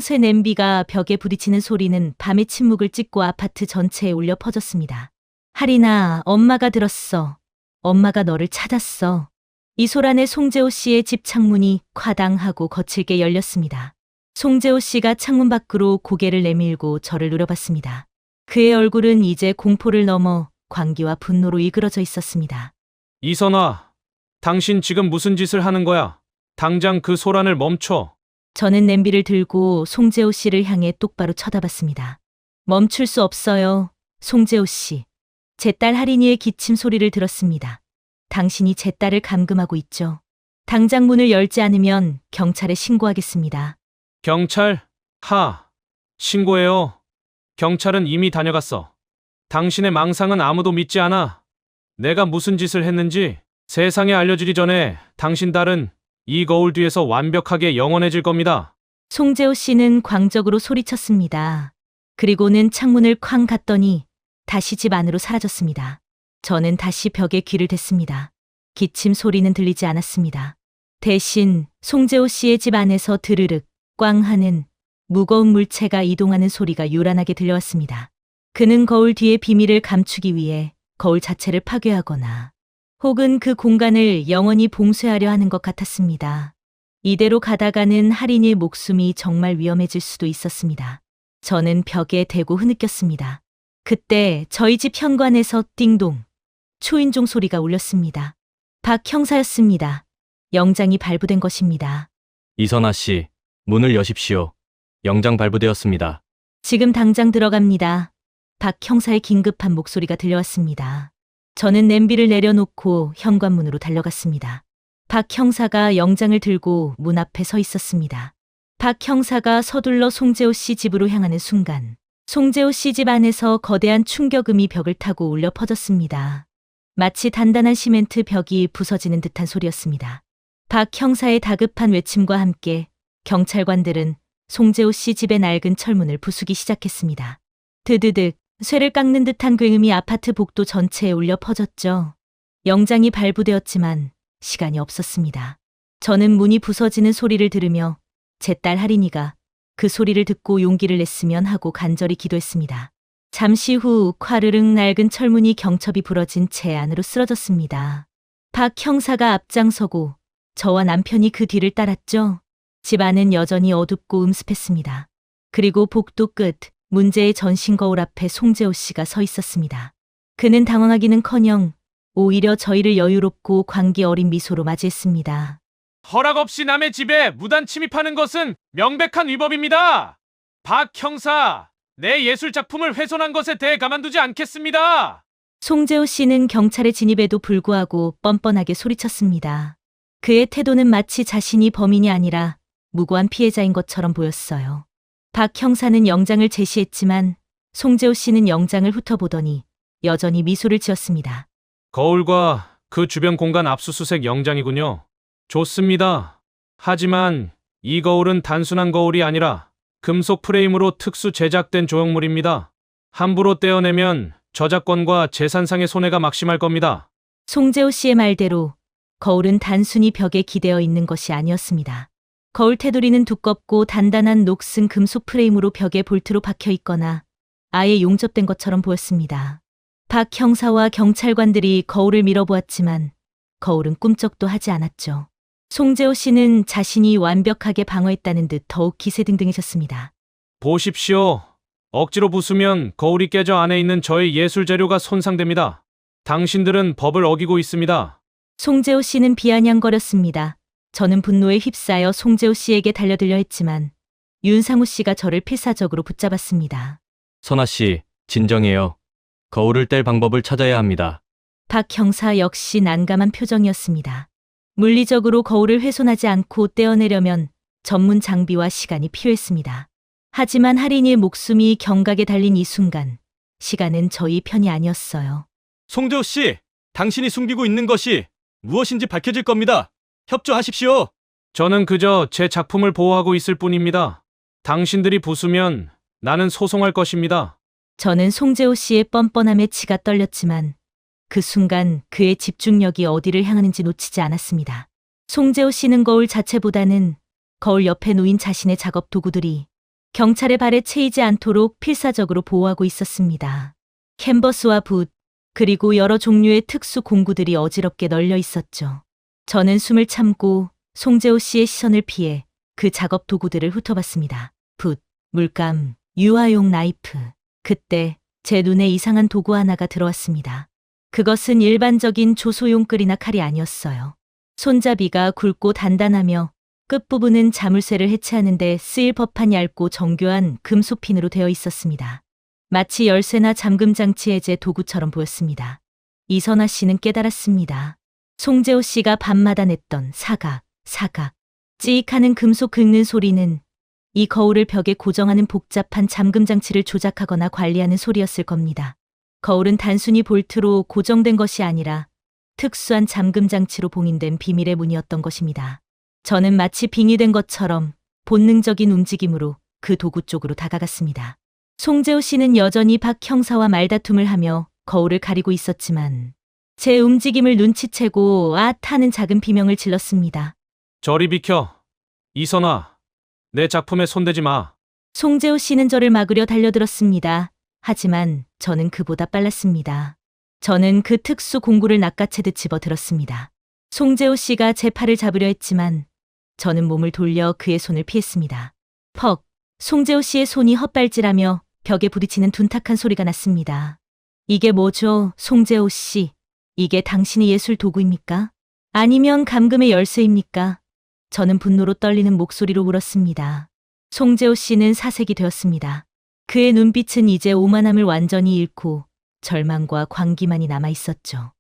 쇠 냄비가 벽에 부딪히는 소리는 밤의 침묵을 찢고 아파트 전체에 울려 퍼졌습니다. 할인아, 엄마가 들었어. 엄마가 너를 찾았어. 이 소란에 송재호 씨의 집 창문이 쾅당하고 거칠게 열렸습니다. 송재호 씨가 창문 밖으로 고개를 내밀고 저를 노려봤습니다. 그의 얼굴은 이제 공포를 넘어 광기와 분노로 이그러져 있었습니다. 이선아, 당신 지금 무슨 짓을 하는 거야? 당장 그 소란을 멈춰. 저는 냄비를 들고 송재호 씨를 향해 똑바로 쳐다봤습니다. 멈출 수 없어요, 송재호 씨. 제 딸 할인이의 기침 소리를 들었습니다. 당신이 제 딸을 감금하고 있죠. 당장 문을 열지 않으면 경찰에 신고하겠습니다. 경찰? 신고해요. 경찰은 이미 다녀갔어. 당신의 망상은 아무도 믿지 않아. 내가 무슨 짓을 했는지 세상에 알려주기 전에 당신 딸은 이 거울 뒤에서 완벽하게 영원해질 겁니다. 송재호 씨는 광적으로 소리쳤습니다. 그리고는 창문을 쾅 닫더니 다시 집 안으로 사라졌습니다. 저는 다시 벽에 귀를 댔습니다. 기침 소리는 들리지 않았습니다. 대신 송재호 씨의 집 안에서 드르륵 꽝 하는 무거운 물체가 이동하는 소리가 요란하게 들려왔습니다. 그는 거울 뒤의 비밀을 감추기 위해 거울 자체를 파괴하거나 혹은 그 공간을 영원히 봉쇄하려 하는 것 같았습니다. 이대로 가다가는 할인이의 목숨이 정말 위험해질 수도 있었습니다. 저는 벽에 대고 흐느꼈습니다. 그때 저희 집 현관에서 띵동 초인종 소리가 울렸습니다. 박 형사였습니다. 영장이 발부된 것입니다. 이선아 씨, 문을 여십시오. 영장 발부되었습니다. 지금 당장 들어갑니다. 박 형사의 긴급한 목소리가 들려왔습니다. 저는 냄비를 내려놓고 현관문으로 달려갔습니다. 박 형사가 영장을 들고 문 앞에 서 있었습니다. 박 형사가 서둘러 송재호 씨 집으로 향하는 순간 송재호 씨 집 안에서 거대한 충격음이 벽을 타고 울려 퍼졌습니다. 마치 단단한 시멘트 벽이 부서지는 듯한 소리였습니다. 박 형사의 다급한 외침과 함께 경찰관들은 송재호 씨 집의 낡은 철문을 부수기 시작했습니다. 드드득 쇠를 깎는 듯한 굉음이 아파트 복도 전체에 울려 퍼졌죠. 영장이 발부되었지만 시간이 없었습니다. 저는 문이 부서지는 소리를 들으며 제 딸 하린이가 그 소리를 듣고 용기를 냈으면 하고 간절히 기도했습니다. 잠시 후 콰르릉 낡은 철문이 경첩이 부러진 제 안으로 쓰러졌습니다. 박 형사가 앞장서고 저와 남편이 그 뒤를 따랐죠. 집 안은 여전히 어둡고 음습했습니다. 그리고 복도 끝 문제의 전신 거울 앞에 송재호 씨가 서 있었습니다. 그는 당황하기는커녕 오히려 저희를 여유롭고 광기 어린 미소로 맞이했습니다. 허락 없이 남의 집에 무단 침입하는 것은 명백한 위법입니다. 박 형사, 내 예술 작품을 훼손한 것에 대해 가만두지 않겠습니다. 송재호 씨는 경찰의 진입에도 불구하고 뻔뻔하게 소리쳤습니다. 그의 태도는 마치 자신이 범인이 아니라 무고한 피해자인 것처럼 보였어요. 박 형사는 영장을 제시했지만 송재호 씨는 영장을 훑어보더니 여전히 미소를 지었습니다. 거울과 그 주변 공간 압수수색 영장이군요. 좋습니다. 하지만 이 거울은 단순한 거울이 아니라 금속 프레임으로 특수 제작된 조형물입니다. 함부로 떼어내면 저작권과 재산상의 손해가 막심할 겁니다. 송재호 씨의 말대로 거울은 단순히 벽에 기대어 있는 것이 아니었습니다. 거울 테두리는 두껍고 단단한 녹슨 금속 프레임으로 벽에 볼트로 박혀 있거나 아예 용접된 것처럼 보였습니다. 박 형사와 경찰관들이 거울을 밀어보았지만 거울은 꿈쩍도 하지 않았죠. 송재호 씨는 자신이 완벽하게 방어했다는 듯 더욱 기세등등해졌습니다. 보십시오. 억지로 부수면 거울이 깨져 안에 있는 저의 예술 재료가 손상됩니다. 당신들은 법을 어기고 있습니다. 송재호 씨는 비아냥거렸습니다. 저는 분노에 휩싸여 송재호 씨에게 달려들려 했지만 윤상우 씨가 저를 필사적으로 붙잡았습니다. 선아 씨, 진정해요. 거울을 뗄 방법을 찾아야 합니다. 박 형사 역시 난감한 표정이었습니다. 물리적으로 거울을 훼손하지 않고 떼어내려면 전문 장비와 시간이 필요했습니다. 하지만 할인이의 목숨이 경각에 달린 이 순간, 시간은 저희 편이 아니었어요. 송재호 씨, 당신이 숨기고 있는 것이 무엇인지 밝혀질 겁니다. 협조하십시오. 저는 그저 제 작품을 보호하고 있을 뿐입니다. 당신들이 부수면 나는 소송할 것입니다. 저는 송재호 씨의 뻔뻔함에 치가 떨렸지만 그 순간 그의 집중력이 어디를 향하는지 놓치지 않았습니다. 송재호 씨는 거울 자체보다는 거울 옆에 놓인 자신의 작업 도구들이 경찰의 발에 채이지 않도록 필사적으로 보호하고 있었습니다. 캔버스와 붓, 그리고 여러 종류의 특수 공구들이 어지럽게 널려 있었죠. 저는 숨을 참고 송재호 씨의 시선을 피해 그 작업 도구들을 훑어봤습니다. 붓, 물감, 유화용 나이프. 그때 제 눈에 이상한 도구 하나가 들어왔습니다. 그것은 일반적인 조소용 끌이나 칼이 아니었어요. 손잡이가 굵고 단단하며 끝부분은 자물쇠를 해체하는 데 쓰일 법한 얇고 정교한 금속핀으로 되어 있었습니다. 마치 열쇠나 잠금 장치 해제 도구처럼 보였습니다. 이선아 씨는 깨달았습니다. 송재호 씨가 밤마다 냈던 사각, 찌익하는 금속 긁는 소리는 이 거울을 벽에 고정하는 복잡한 잠금 장치를 조작하거나 관리하는 소리였을 겁니다. 거울은 단순히 볼트로 고정된 것이 아니라 특수한 잠금 장치로 봉인된 비밀의 문이었던 것입니다. 저는 마치 빙의된 것처럼 본능적인 움직임으로 그 도구 쪽으로 다가갔습니다. 송재호 씨는 여전히 박 형사와 말다툼을 하며 거울을 가리고 있었지만 제 움직임을 눈치채고 앗 하는 작은 비명을 질렀습니다. 저리 비켜. 이선아, 내 작품에 손대지 마. 송재호 씨는 저를 막으려 달려들었습니다. 하지만 저는 그보다 빨랐습니다. 저는 그 특수 공구를 낚아채듯 집어들었습니다. 송재호 씨가 제 팔을 잡으려 했지만 저는 몸을 돌려 그의 손을 피했습니다. 퍽! 송재호 씨의 손이 헛발질하며 벽에 부딪히는 둔탁한 소리가 났습니다. 이게 뭐죠, 송재호 씨? 이게 당신의 예술 도구입니까? 아니면 감금의 열쇠입니까? 저는 분노로 떨리는 목소리로 울었습니다. 송재호 씨는 사색이 되었습니다. 그의 눈빛은 이제 오만함을 완전히 잃고 절망과 광기만이 남아 있었죠.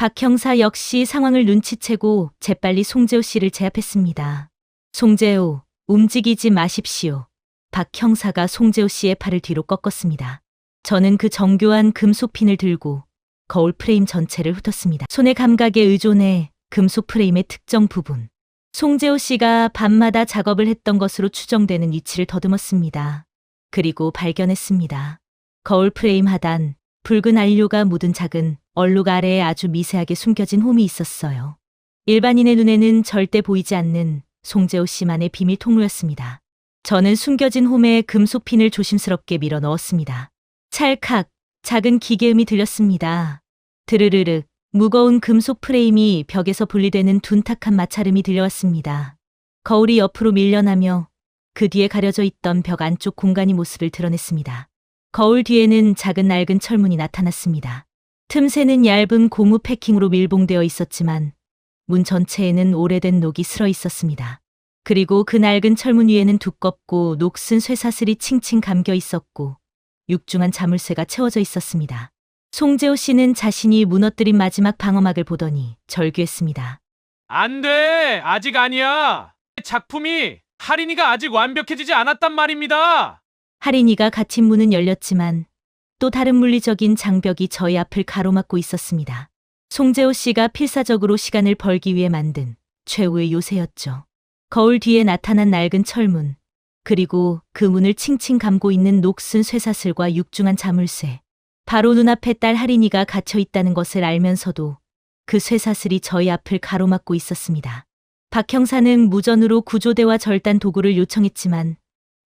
박 형사 역시 상황을 눈치채고 재빨리 송재호 씨를 제압했습니다. 송재호, 움직이지 마십시오. 박 형사가 송재호 씨의 팔을 뒤로 꺾었습니다. 저는 그 정교한 금속 핀을 들고 거울 프레임 전체를 훑었습니다. 손의 감각에 의존해 금속 프레임의 특정 부분. 송재호 씨가 밤마다 작업을 했던 것으로 추정되는 위치를 더듬었습니다. 그리고 발견했습니다. 거울 프레임 하단, 붉은 안료가 묻은 작은 얼룩 아래에 아주 미세하게 숨겨진 홈이 있었어요. 일반인의 눈에는 절대 보이지 않는 송재호 씨만의 비밀 통로였습니다. 저는 숨겨진 홈에 금속 핀을 조심스럽게 밀어 넣었습니다. 찰칵, 작은 기계음이 들렸습니다. 드르르륵, 무거운 금속 프레임이 벽에서 분리되는 둔탁한 마찰음이 들려왔습니다. 거울이 옆으로 밀려나며 그 뒤에 가려져 있던 벽 안쪽 공간이 모습을 드러냈습니다. 거울 뒤에는 작은 낡은 철문이 나타났습니다. 틈새는 얇은 고무 패킹으로 밀봉되어 있었지만 문 전체에는 오래된 녹이 슬어 있었습니다. 그리고 그 낡은 철문 위에는 두껍고 녹슨 쇠사슬이 칭칭 감겨 있었고 육중한 자물쇠가 채워져 있었습니다. 송재호 씨는 자신이 무너뜨린 마지막 방어막을 보더니 절규했습니다. 안 돼! 아직 아니야! 작품이 할인이가 아직 완벽해지지 않았단 말입니다! 할인이가 갇힌 문은 열렸지만 또 다른 물리적인 장벽이 저희 앞을 가로막고 있었습니다. 송재호 씨가 필사적으로 시간을 벌기 위해 만든 최후의 요새였죠. 거울 뒤에 나타난 낡은 철문, 그리고 그 문을 칭칭 감고 있는 녹슨 쇠사슬과 육중한 자물쇠. 바로 눈앞에 딸 할인이가 갇혀 있다는 것을 알면서도 그 쇠사슬이 저희 앞을 가로막고 있었습니다. 박 형사는 무전으로 구조대와 절단 도구를 요청했지만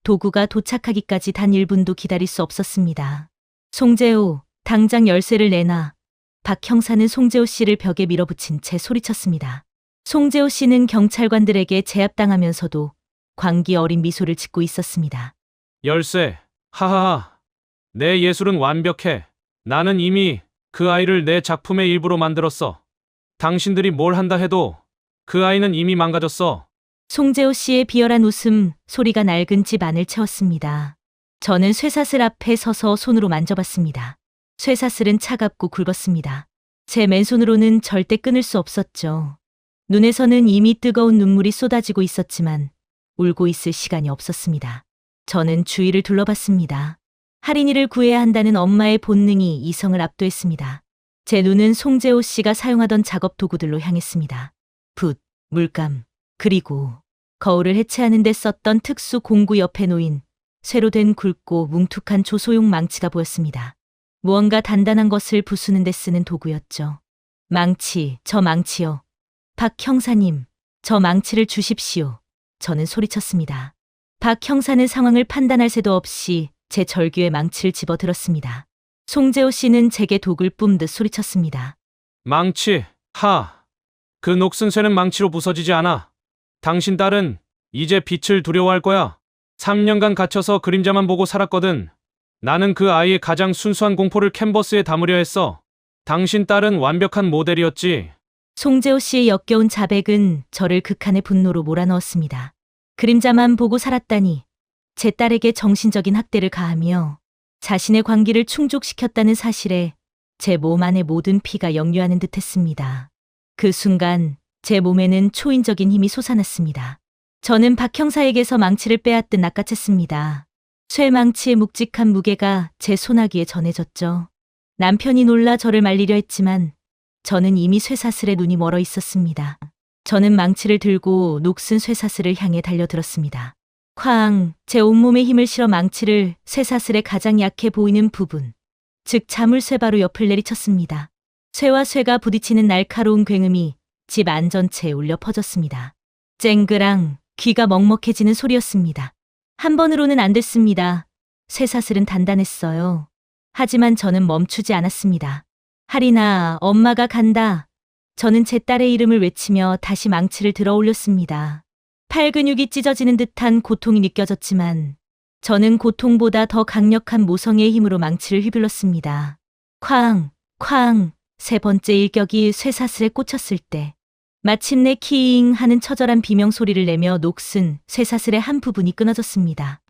도구가 도착하기까지 단 1분도 기다릴 수 없었습니다. 송재호, 당장 열쇠를 내놔. 박 형사는 송재호 씨를 벽에 밀어붙인 채 소리쳤습니다. 송재호 씨는 경찰관들에게 제압당하면서도 광기 어린 미소를 짓고 있었습니다. 열쇠, 하하하. 내 예술은 완벽해. 나는 이미 그 아이를 내 작품의 일부로 만들었어. 당신들이 뭘 한다 해도 그 아이는 이미 망가졌어. 송재호 씨의 비열한 웃음 소리가 낡은 집 안을 채웠습니다. 저는 쇠사슬 앞에 서서 손으로 만져봤습니다. 쇠사슬은 차갑고 굵었습니다. 제 맨손으로는 절대 끊을 수 없었죠. 눈에서는 이미 뜨거운 눈물이 쏟아지고 있었지만 울고 있을 시간이 없었습니다. 저는 주위를 둘러봤습니다. 할인이를 구해야 한다는 엄마의 본능이 이성을 압도했습니다. 제 눈은 송재호 씨가 사용하던 작업 도구들로 향했습니다. 붓, 물감, 그리고 거울을 해체하는 데 썼던 특수 공구 옆에 놓인 쇠로 된 굵고 뭉툭한 조소용 망치가 보였습니다. 무언가 단단한 것을 부수는 데 쓰는 도구였죠. 망치, 저 망치요. 박 형사님, 저 망치를 주십시오. 저는 소리쳤습니다. 박 형사는 상황을 판단할 새도 없이 제 절규에 망치를 집어들었습니다. 송재호 씨는 제게 독을 뿜듯 소리쳤습니다. 망치, 그 녹슨 쇠는 망치로 부서지지 않아. 당신 딸은 이제 빛을 두려워할 거야. 3년간 갇혀서 그림자만 보고 살았거든. 나는 그 아이의 가장 순수한 공포를 캔버스에 담으려 했어. 당신 딸은 완벽한 모델이었지. 송재호 씨의 역겨운 자백은 저를 극한의 분노로 몰아넣었습니다. 그림자만 보고 살았다니, 제 딸에게 정신적인 학대를 가하며 자신의 광기를 충족시켰다는 사실에 제 몸 안의 모든 피가 역류하는 듯했습니다. 그 순간 제 몸에는 초인적인 힘이 솟아났습니다. 저는 박 형사에게서 망치를 빼앗듯 낚아챘습니다. 쇠망치의 묵직한 무게가 제 소나기에 전해졌죠. 남편이 놀라 저를 말리려 했지만 저는 이미 쇠사슬에 눈이 멀어 있었습니다. 저는 망치를 들고 녹슨 쇠사슬을 향해 달려들었습니다. 쾅! 제 온몸에 힘을 실어 망치를 쇠사슬의 가장 약해 보이는 부분, 즉 자물쇠 바로 옆을 내리쳤습니다. 쇠와 쇠가 부딪히는 날카로운 굉음이 집 안전체에 울려 퍼졌습니다. 쨍그랑 귀가 먹먹해지는 소리였습니다. 한 번으로는 안 됐습니다. 쇠사슬은 단단했어요. 하지만 저는 멈추지 않았습니다. 할인아, 엄마가 간다. 저는 제 딸의 이름을 외치며 다시 망치를 들어 올렸습니다. 팔 근육이 찢어지는 듯한 고통이 느껴졌지만 저는 고통보다 더 강력한 모성애의 힘으로 망치를 휘둘렀습니다. 쾅! 쾅! 세 번째 일격이 쇠사슬에 꽂혔을 때 마침내 키잉 하는 처절한 비명 소리를 내며 녹슨 쇠사슬의 한 부분이 끊어졌습니다.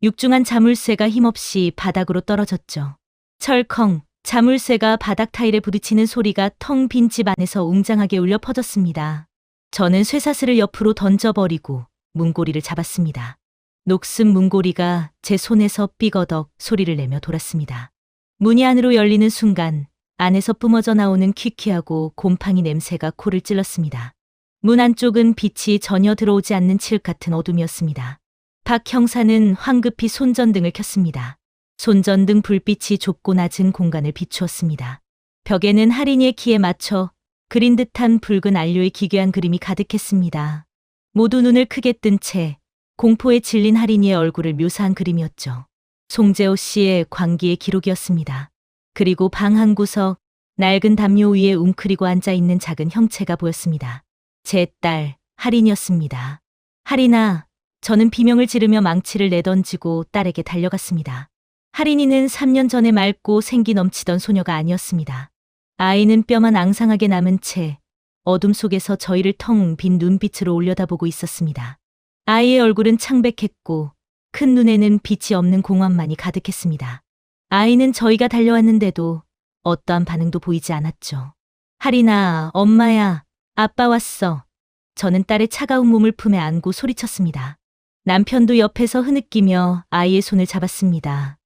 육중한 자물쇠가 힘없이 바닥으로 떨어졌죠. 철컹! 자물쇠가 바닥 타일에 부딪히는 소리가 텅 빈 집 안에서 웅장하게 울려 퍼졌습니다. 저는 쇠사슬을 옆으로 던져버리고 문고리를 잡았습니다. 녹슨 문고리가 제 손에서 삐거덕 소리를 내며 돌았습니다. 문이 안으로 열리는 순간 안에서 뿜어져 나오는 퀴퀴하고 곰팡이 냄새가 코를 찔렀습니다. 문 안쪽은 빛이 전혀 들어오지 않는 칠흑 같은 어둠이었습니다. 박 형사는 황급히 손전등을 켰습니다. 손전등 불빛이 좁고 낮은 공간을 비추었습니다. 벽에는 할인이의 키에 맞춰 그린 듯한 붉은 안료의 기괴한 그림이 가득했습니다. 모두 눈을 크게 뜬 채 공포에 질린 할인이의 얼굴을 묘사한 그림이었죠. 송재호 씨의 광기의 기록이었습니다. 그리고 방 한 구석 낡은 담요 위에 웅크리고 앉아있는 작은 형체가 보였습니다. 제 딸 할인이었습니다. 할인아, 저는 비명을 지르며 망치를 내던지고 딸에게 달려갔습니다. 할인이는 3년 전에 맑고 생기 넘치던 소녀가 아니었습니다. 아이는 뼈만 앙상하게 남은 채 어둠 속에서 저희를 텅 빈 눈빛으로 올려다보고 있었습니다. 아이의 얼굴은 창백했고 큰 눈에는 빛이 없는 공황만이 가득했습니다. 아이는 저희가 달려왔는데도 어떠한 반응도 보이지 않았죠. 할인아, 엄마야, 아빠 왔어. 저는 딸의 차가운 몸을 품에 안고 소리쳤습니다. 남편도 옆에서 흐느끼며 아이의 손을 잡았습니다.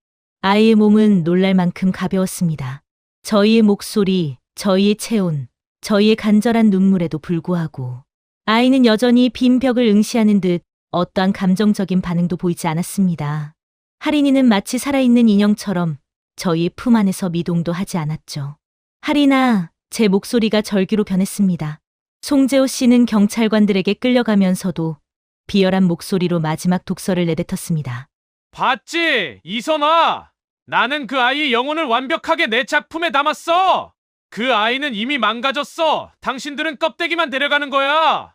아이의 몸은 놀랄 만큼 가벼웠습니다. 저희의 목소리, 저희의 체온, 저희의 간절한 눈물에도 불구하고 아이는 여전히 빈 벽을 응시하는 듯 어떠한 감정적인 반응도 보이지 않았습니다. 할인이는 마치 살아있는 인형처럼 저희의 품 안에서 미동도 하지 않았죠. 할인아, 제 목소리가 절규로 변했습니다. 송재호 씨는 경찰관들에게 끌려가면서도 비열한 목소리로 마지막 독서를 내뱉었습니다. 봤지? 이선아! 나는 그 아이의 영혼을 완벽하게 내 작품에 담았어! 그 아이는 이미 망가졌어! 당신들은 껍데기만 데려가는 거야!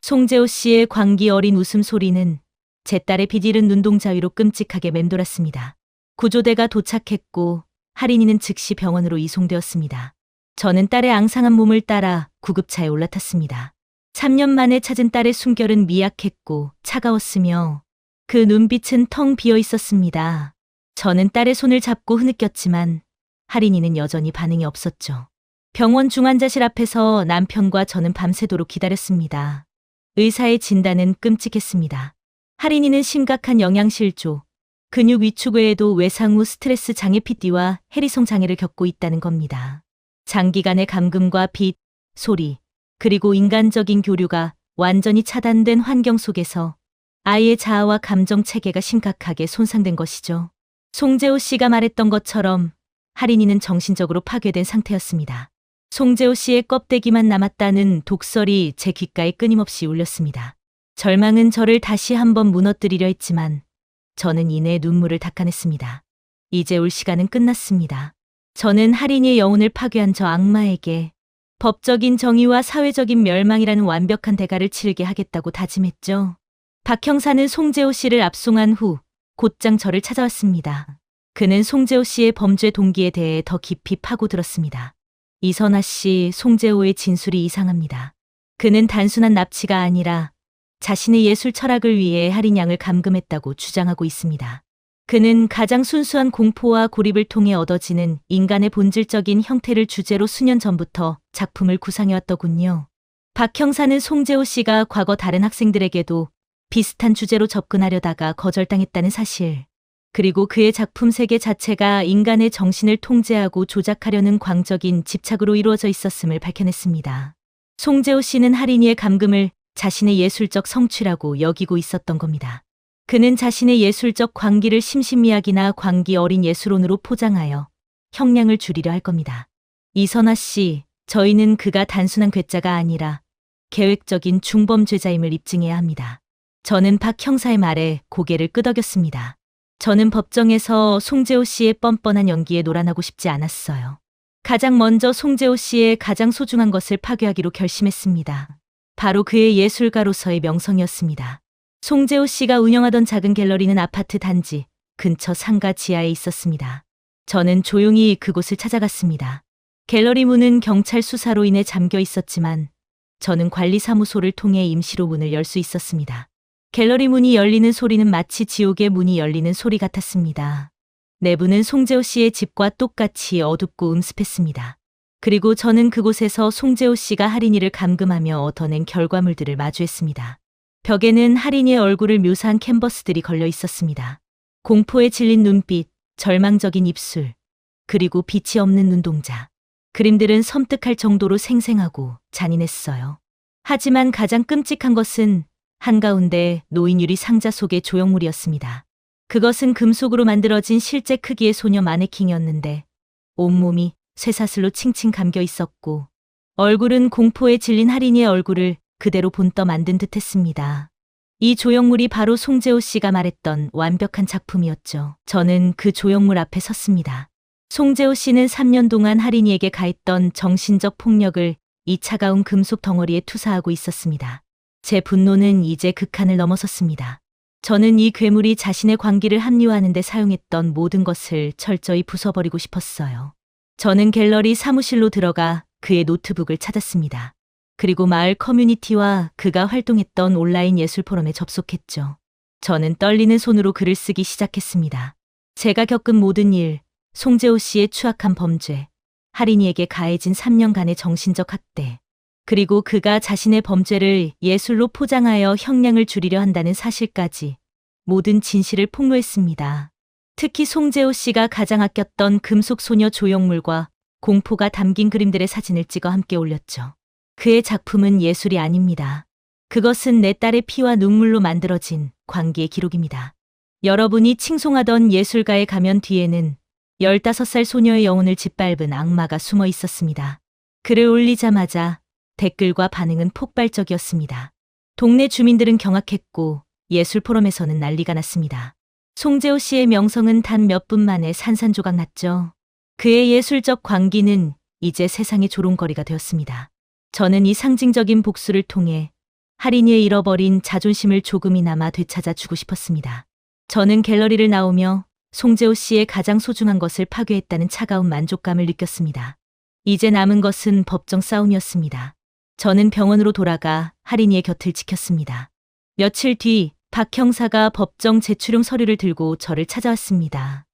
송재호 씨의 광기 어린 웃음소리는 제 딸의 비디른 눈동자 위로 끔찍하게 맴돌았습니다. 구조대가 도착했고 할인이는 즉시 병원으로 이송되었습니다. 저는 딸의 앙상한 몸을 따라 구급차에 올라탔습니다. 3년 만에 찾은 딸의 숨결은 미약했고 차가웠으며 그 눈빛은 텅 비어 있었습니다. 저는 딸의 손을 잡고 흐느꼈지만 할인이는 여전히 반응이 없었죠. 병원 중환자실 앞에서 남편과 저는 밤새도록 기다렸습니다. 의사의 진단은 끔찍했습니다. 할인이는 심각한 영양실조, 근육 위축 외에도 외상 후 스트레스 장애 PT와 해리송 장애를 겪고 있다는 겁니다. 장기간의 감금과 빛, 소리, 그리고 인간적인 교류가 완전히 차단된 환경 속에서 아이의 자아와 감정 체계가 심각하게 손상된 것이죠. 송재호 씨가 말했던 것처럼 할인이는 정신적으로 파괴된 상태였습니다. 송재호 씨의 껍데기만 남았다는 독설이 제 귓가에 끊임없이 울렸습니다. 절망은 저를 다시 한번 무너뜨리려 했지만 저는 이내 눈물을 닦아냈습니다. 이제 올 시간은 끝났습니다. 저는 할인이의 영혼을 파괴한 저 악마에게 법적인 정의와 사회적인 멸망이라는 완벽한 대가를 치르게 하겠다고 다짐했죠. 박 형사는 송재호 씨를 압송한 후 곧장 저를 찾아왔습니다. 그는 송재호 씨의 범죄 동기에 대해 더 깊이 파고들었습니다. 이선아 씨, 송재호의 진술이 이상합니다. 그는 단순한 납치가 아니라 자신의 예술 철학을 위해 할인 양을 감금했다고 주장하고 있습니다. 그는 가장 순수한 공포와 고립을 통해 얻어지는 인간의 본질적인 형태를 주제로 수년 전부터 작품을 구상해왔더군요. 박 형사는 송재호 씨가 과거 다른 학생들에게도 비슷한 주제로 접근하려다가 거절당했다는 사실, 그리고 그의 작품 세계 자체가 인간의 정신을 통제하고 조작하려는 광적인 집착으로 이루어져 있었음을 밝혀냈습니다. 송재호 씨는 할인이의 감금을 자신의 예술적 성취라고 여기고 있었던 겁니다. 그는 자신의 예술적 광기를 심신미약이나 광기 어린 예술론으로 포장하여 형량을 줄이려 할 겁니다. 이선아 씨, 저희는 그가 단순한 괴짜가 아니라 계획적인 중범죄자임을 입증해야 합니다. 저는 박 형사의 말에 고개를 끄덕였습니다. 저는 법정에서 송재호 씨의 뻔뻔한 연기에 놀아나고 싶지 않았어요. 가장 먼저 송재호 씨의 가장 소중한 것을 파괴하기로 결심했습니다. 바로 그의 예술가로서의 명성이었습니다. 송재호 씨가 운영하던 작은 갤러리는 아파트 단지 근처 상가 지하에 있었습니다. 저는 조용히 그곳을 찾아갔습니다. 갤러리 문은 경찰 수사로 인해 잠겨 있었지만 저는 관리사무소를 통해 임시로 문을 열 수 있었습니다. 갤러리 문이 열리는 소리는 마치 지옥의 문이 열리는 소리 같았습니다. 내부는 송재호 씨의 집과 똑같이 어둡고 음습했습니다. 그리고 저는 그곳에서 송재호 씨가 할인이를 감금하며 얻어낸 결과물들을 마주했습니다. 벽에는 할인이의 얼굴을 묘사한 캔버스들이 걸려 있었습니다. 공포에 질린 눈빛, 절망적인 입술, 그리고 빛이 없는 눈동자. 그림들은 섬뜩할 정도로 생생하고 잔인했어요. 하지만 가장 끔찍한 것은 한가운데 놓인 유리 상자 속의 조형물이었습니다. 그것은 금속으로 만들어진 실제 크기의 소녀 마네킹이었는데 온몸이 쇠사슬로 칭칭 감겨 있었고 얼굴은 공포에 질린 할인이의 얼굴을 그대로 본떠 만든 듯했습니다. 이 조형물이 바로 송재호 씨가 말했던 완벽한 작품이었죠. 저는 그 조형물 앞에 섰습니다. 송재호 씨는 3년 동안 할인이에게 가했던 정신적 폭력을 이 차가운 금속 덩어리에 투사하고 있었습니다. 제 분노는 이제 극한을 넘어섰습니다. 저는 이 괴물이 자신의 광기를 합리화하는 데 사용했던 모든 것을 철저히 부숴버리고 싶었어요. 저는 갤러리 사무실로 들어가 그의 노트북을 찾았습니다. 그리고 마을 커뮤니티와 그가 활동했던 온라인 예술 포럼에 접속했죠. 저는 떨리는 손으로 글을 쓰기 시작했습니다. 제가 겪은 모든 일, 송재호 씨의 추악한 범죄, 할인이에게 가해진 3년간의 정신적 학대, 그리고 그가 자신의 범죄를 예술로 포장하여 형량을 줄이려 한다는 사실까지 모든 진실을 폭로했습니다. 특히 송재호 씨가 가장 아꼈던 금속 소녀 조형물과 공포가 담긴 그림들의 사진을 찍어 함께 올렸죠. 그의 작품은 예술이 아닙니다. 그것은 내 딸의 피와 눈물로 만들어진 광기의 기록입니다. 여러분이 칭송하던 예술가의 가면 뒤에는 15살 소녀의 영혼을 짓밟은 악마가 숨어 있었습니다. 글을 올리자마자 댓글과 반응은 폭발적이었습니다. 동네 주민들은 경악했고 예술 포럼에서는 난리가 났습니다. 송재호 씨의 명성은 단 몇 분 만에 산산조각 났죠. 그의 예술적 광기는 이제 세상의 조롱거리가 되었습니다. 저는 이 상징적인 복수를 통해 할인이의 잃어버린 자존심을 조금이나마 되찾아 주고 싶었습니다. 저는 갤러리를 나오며 송재호 씨의 가장 소중한 것을 파괴했다는 차가운 만족감을 느꼈습니다. 이제 남은 것은 법정 싸움이었습니다. 저는 병원으로 돌아가 할인이의 곁을 지켰습니다. 며칠 뒤 박 형사가 법정 제출용 서류를 들고 저를 찾아왔습니다.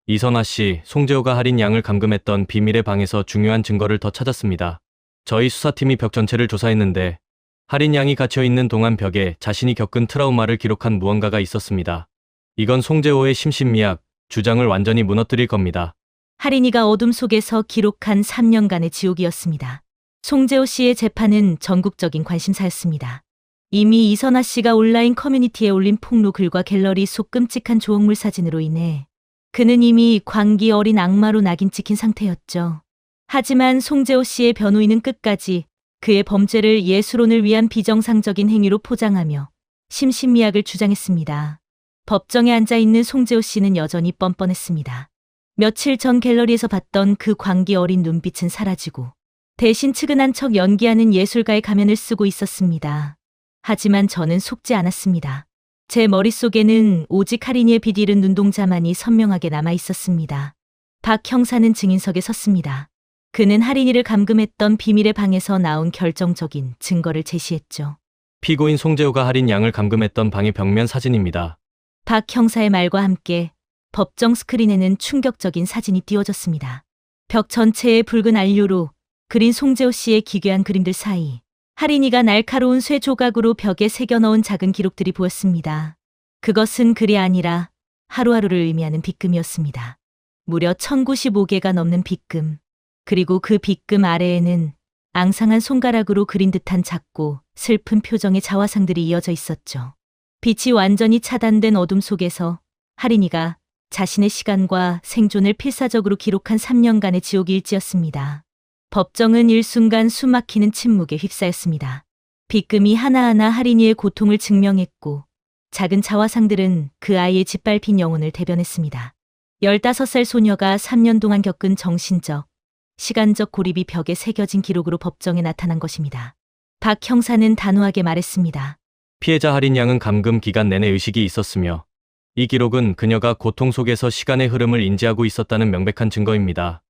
이선아 씨, 송재호가 할인 양을 감금했던 비밀의 방에서 중요한 증거를 더 찾았습니다. 저희 수사팀이 벽 전체를 조사했는데 할인 양이 갇혀 있는 동안 벽에 자신이 겪은 트라우마를 기록한 무언가가 있었습니다. 이건 송재호의 심신미약, 주장을 완전히 무너뜨릴 겁니다. 할인이가 어둠 속에서 기록한 3년간의 지옥이었습니다. 송재호 씨의 재판은 전국적인 관심사였습니다. 이미 이선아 씨가 온라인 커뮤니티에 올린 폭로 글과 갤러리 속 끔찍한 조형물 사진으로 인해 그는 이미 광기 어린 악마로 낙인 찍힌 상태였죠. 하지만 송재호 씨의 변호인은 끝까지 그의 범죄를 예술혼을 위한 비정상적인 행위로 포장하며 심신미약을 주장했습니다. 법정에 앉아있는 송재호 씨는 여전히 뻔뻔했습니다. 며칠 전 갤러리에서 봤던 그 광기 어린 눈빛은 사라지고 대신 측은한 척 연기하는 예술가의 가면을 쓰고 있었습니다. 하지만 저는 속지 않았습니다. 제 머릿속에는 오직 할인이의 빛 잃은 눈동자만이 선명하게 남아 있었습니다. 박 형사는 증인석에 섰습니다. 그는 할인이를 감금했던 비밀의 방에서 나온 결정적인 증거를 제시했죠. 피고인 송재호가 할인 양을 감금했던 방의 벽면 사진입니다. 박 형사의 말과 함께 법정 스크린에는 충격적인 사진이 띄워졌습니다. 벽 전체에 붉은 안료로 그린 송재호 씨의 기괴한 그림들 사이 할인이가 날카로운 쇠 조각으로 벽에 새겨 넣은 작은 기록들이 보였습니다. 그것은 글이 아니라 하루하루를 의미하는 빗금이었습니다. 무려 1095개가 넘는 빗금. 그리고 그 빗금 아래에는 앙상한 손가락으로 그린 듯한 작고 슬픈 표정의 자화상들이 이어져 있었죠. 빛이 완전히 차단된 어둠 속에서 할인이가 자신의 시간과 생존을 필사적으로 기록한 3년간의 지옥 일지였습니다. 법정은 일순간 숨막히는 침묵에 휩싸였습니다. 빗금이 하나하나 할인이의 고통을 증명했고 작은 자화상들은 그 아이의 짓밟힌 영혼을 대변했습니다. 15살 소녀가 3년 동안 겪은 정신적, 시간적 고립이 벽에 새겨진 기록으로 법정에 나타난 것입니다. 박 형사는 단호하게 말했습니다. 피해자 할인 양은 감금 기간 내내 의식이 있었으며 이 기록은 그녀가 고통 속에서 시간의 흐름을 인지하고 있었다는 명백한 증거입니다.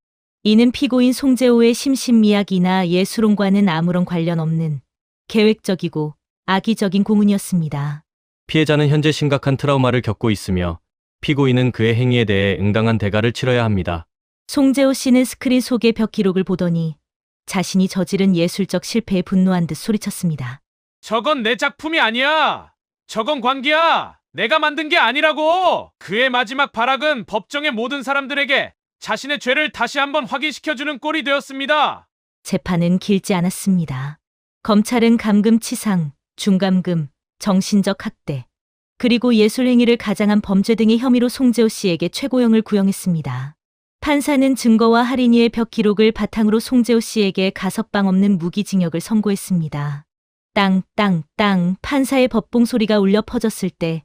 이는 피고인 송재호의 심신미약이나 예술혼과는 아무런 관련 없는 계획적이고 악의적인 고문이었습니다. 피해자는 현재 심각한 트라우마를 겪고 있으며 피고인은 그의 행위에 대해 응당한 대가를 치러야 합니다. 송재호 씨는 스크린 속의 벽 기록을 보더니 자신이 저지른 예술적 실패에 분노한 듯 소리쳤습니다. 저건 내 작품이 아니야. 저건 광기야. 내가 만든 게 아니라고. 그의 마지막 발악은 법정의 모든 사람들에게 자신의 죄를 다시 한번 확인시켜주는 꼴이 되었습니다. 재판은 길지 않았습니다. 검찰은 감금치상, 중감금, 정신적 학대, 그리고 예술행위를 가장한 범죄 등의 혐의로 송재호 씨에게 최고형을 구형했습니다. 판사는 증거와 할인이의 벽 기록을 바탕으로 송재호 씨에게 가석방 없는 무기징역을 선고했습니다. 땅, 땅, 땅 판사의 법봉 소리가 울려 퍼졌을 때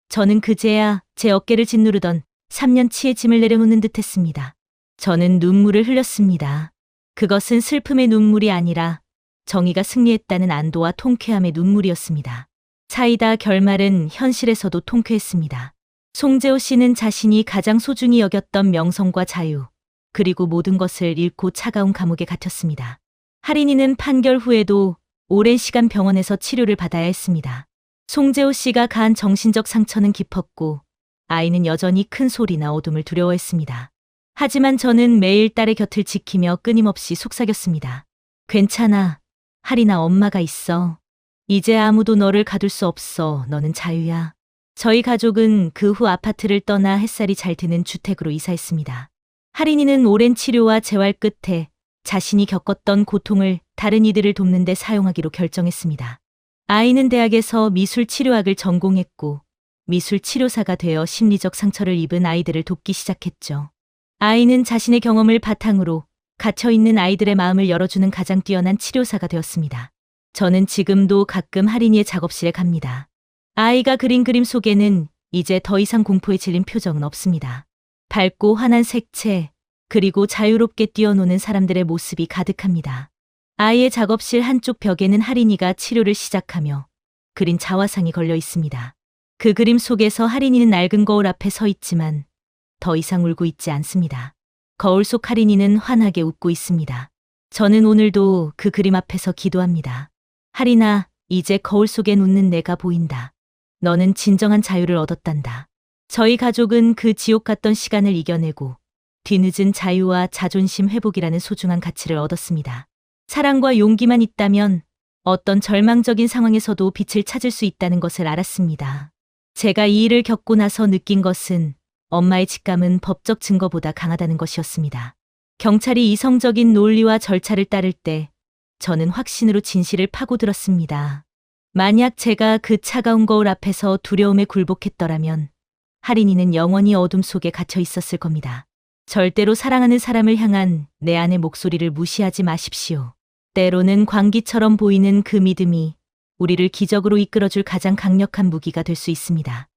저는 그제야 제 어깨를 짓누르던 3년치의 짐을 내려놓는 듯했습니다. 저는 눈물을 흘렸습니다. 그것은 슬픔의 눈물이 아니라 정의가 승리했다는 안도와 통쾌함의 눈물이었습니다. 사이다 결말은 현실에서도 통쾌했습니다. 송재호 씨는 자신이 가장 소중히 여겼던 명성과 자유, 그리고 모든 것을 잃고 차가운 감옥에 갇혔습니다. 할인이는 판결 후에도 오랜 시간 병원에서 치료를 받아야 했습니다. 송재호 씨가 가한 정신적 상처는 깊었고 아이는 여전히 큰 소리나 어둠을 두려워했습니다. 하지만 저는 매일 딸의 곁을 지키며 끊임없이 속삭였습니다. 괜찮아. 할인아, 엄마가 있어. 이제 아무도 너를 가둘 수 없어. 너는 자유야. 저희 가족은 그 후 아파트를 떠나 햇살이 잘 드는 주택으로 이사했습니다. 할인이는 오랜 치료와 재활 끝에 자신이 겪었던 고통을 다른 이들을 돕는 데 사용하기로 결정했습니다. 아이는 대학에서 미술 치료학을 전공했고 미술 치료사가 되어 심리적 상처를 입은 아이들을 돕기 시작했죠. 아이는 자신의 경험을 바탕으로 갇혀있는 아이들의 마음을 열어주는 가장 뛰어난 치료사가 되었습니다. 저는 지금도 가끔 할인이의 작업실에 갑니다. 아이가 그린 그림 속에는 이제 더 이상 공포에 질린 표정은 없습니다. 밝고 환한 색채, 그리고 자유롭게 뛰어노는 사람들의 모습이 가득합니다. 아이의 작업실 한쪽 벽에는 할인이가 치료를 시작하며 그린 자화상이 걸려 있습니다. 그 그림 속에서 할인이는 낡은 거울 앞에 서 있지만 더 이상 울고 있지 않습니다. 거울 속 할인이는 환하게 웃고 있습니다. 저는 오늘도 그 그림 앞에서 기도합니다. 할인아, 이제 거울 속엔 웃는 내가 보인다. 너는 진정한 자유를 얻었단다. 저희 가족은 그 지옥 같던 시간을 이겨내고 뒤늦은 자유와 자존심 회복이라는 소중한 가치를 얻었습니다. 사랑과 용기만 있다면 어떤 절망적인 상황에서도 빛을 찾을 수 있다는 것을 알았습니다. 제가 이 일을 겪고 나서 느낀 것은 엄마의 직감은 법적 증거보다 강하다는 것이었습니다. 경찰이 이성적인 논리와 절차를 따를 때 저는 확신으로 진실을 파고들었습니다. 만약 제가 그 차가운 거울 앞에서 두려움에 굴복했더라면 할인이는 영원히 어둠 속에 갇혀 있었을 겁니다. 절대로 사랑하는 사람을 향한 내 안의 목소리를 무시하지 마십시오. 때로는 광기처럼 보이는 그 믿음이 우리를 기적으로 이끌어줄 가장 강력한 무기가 될 수 있습니다.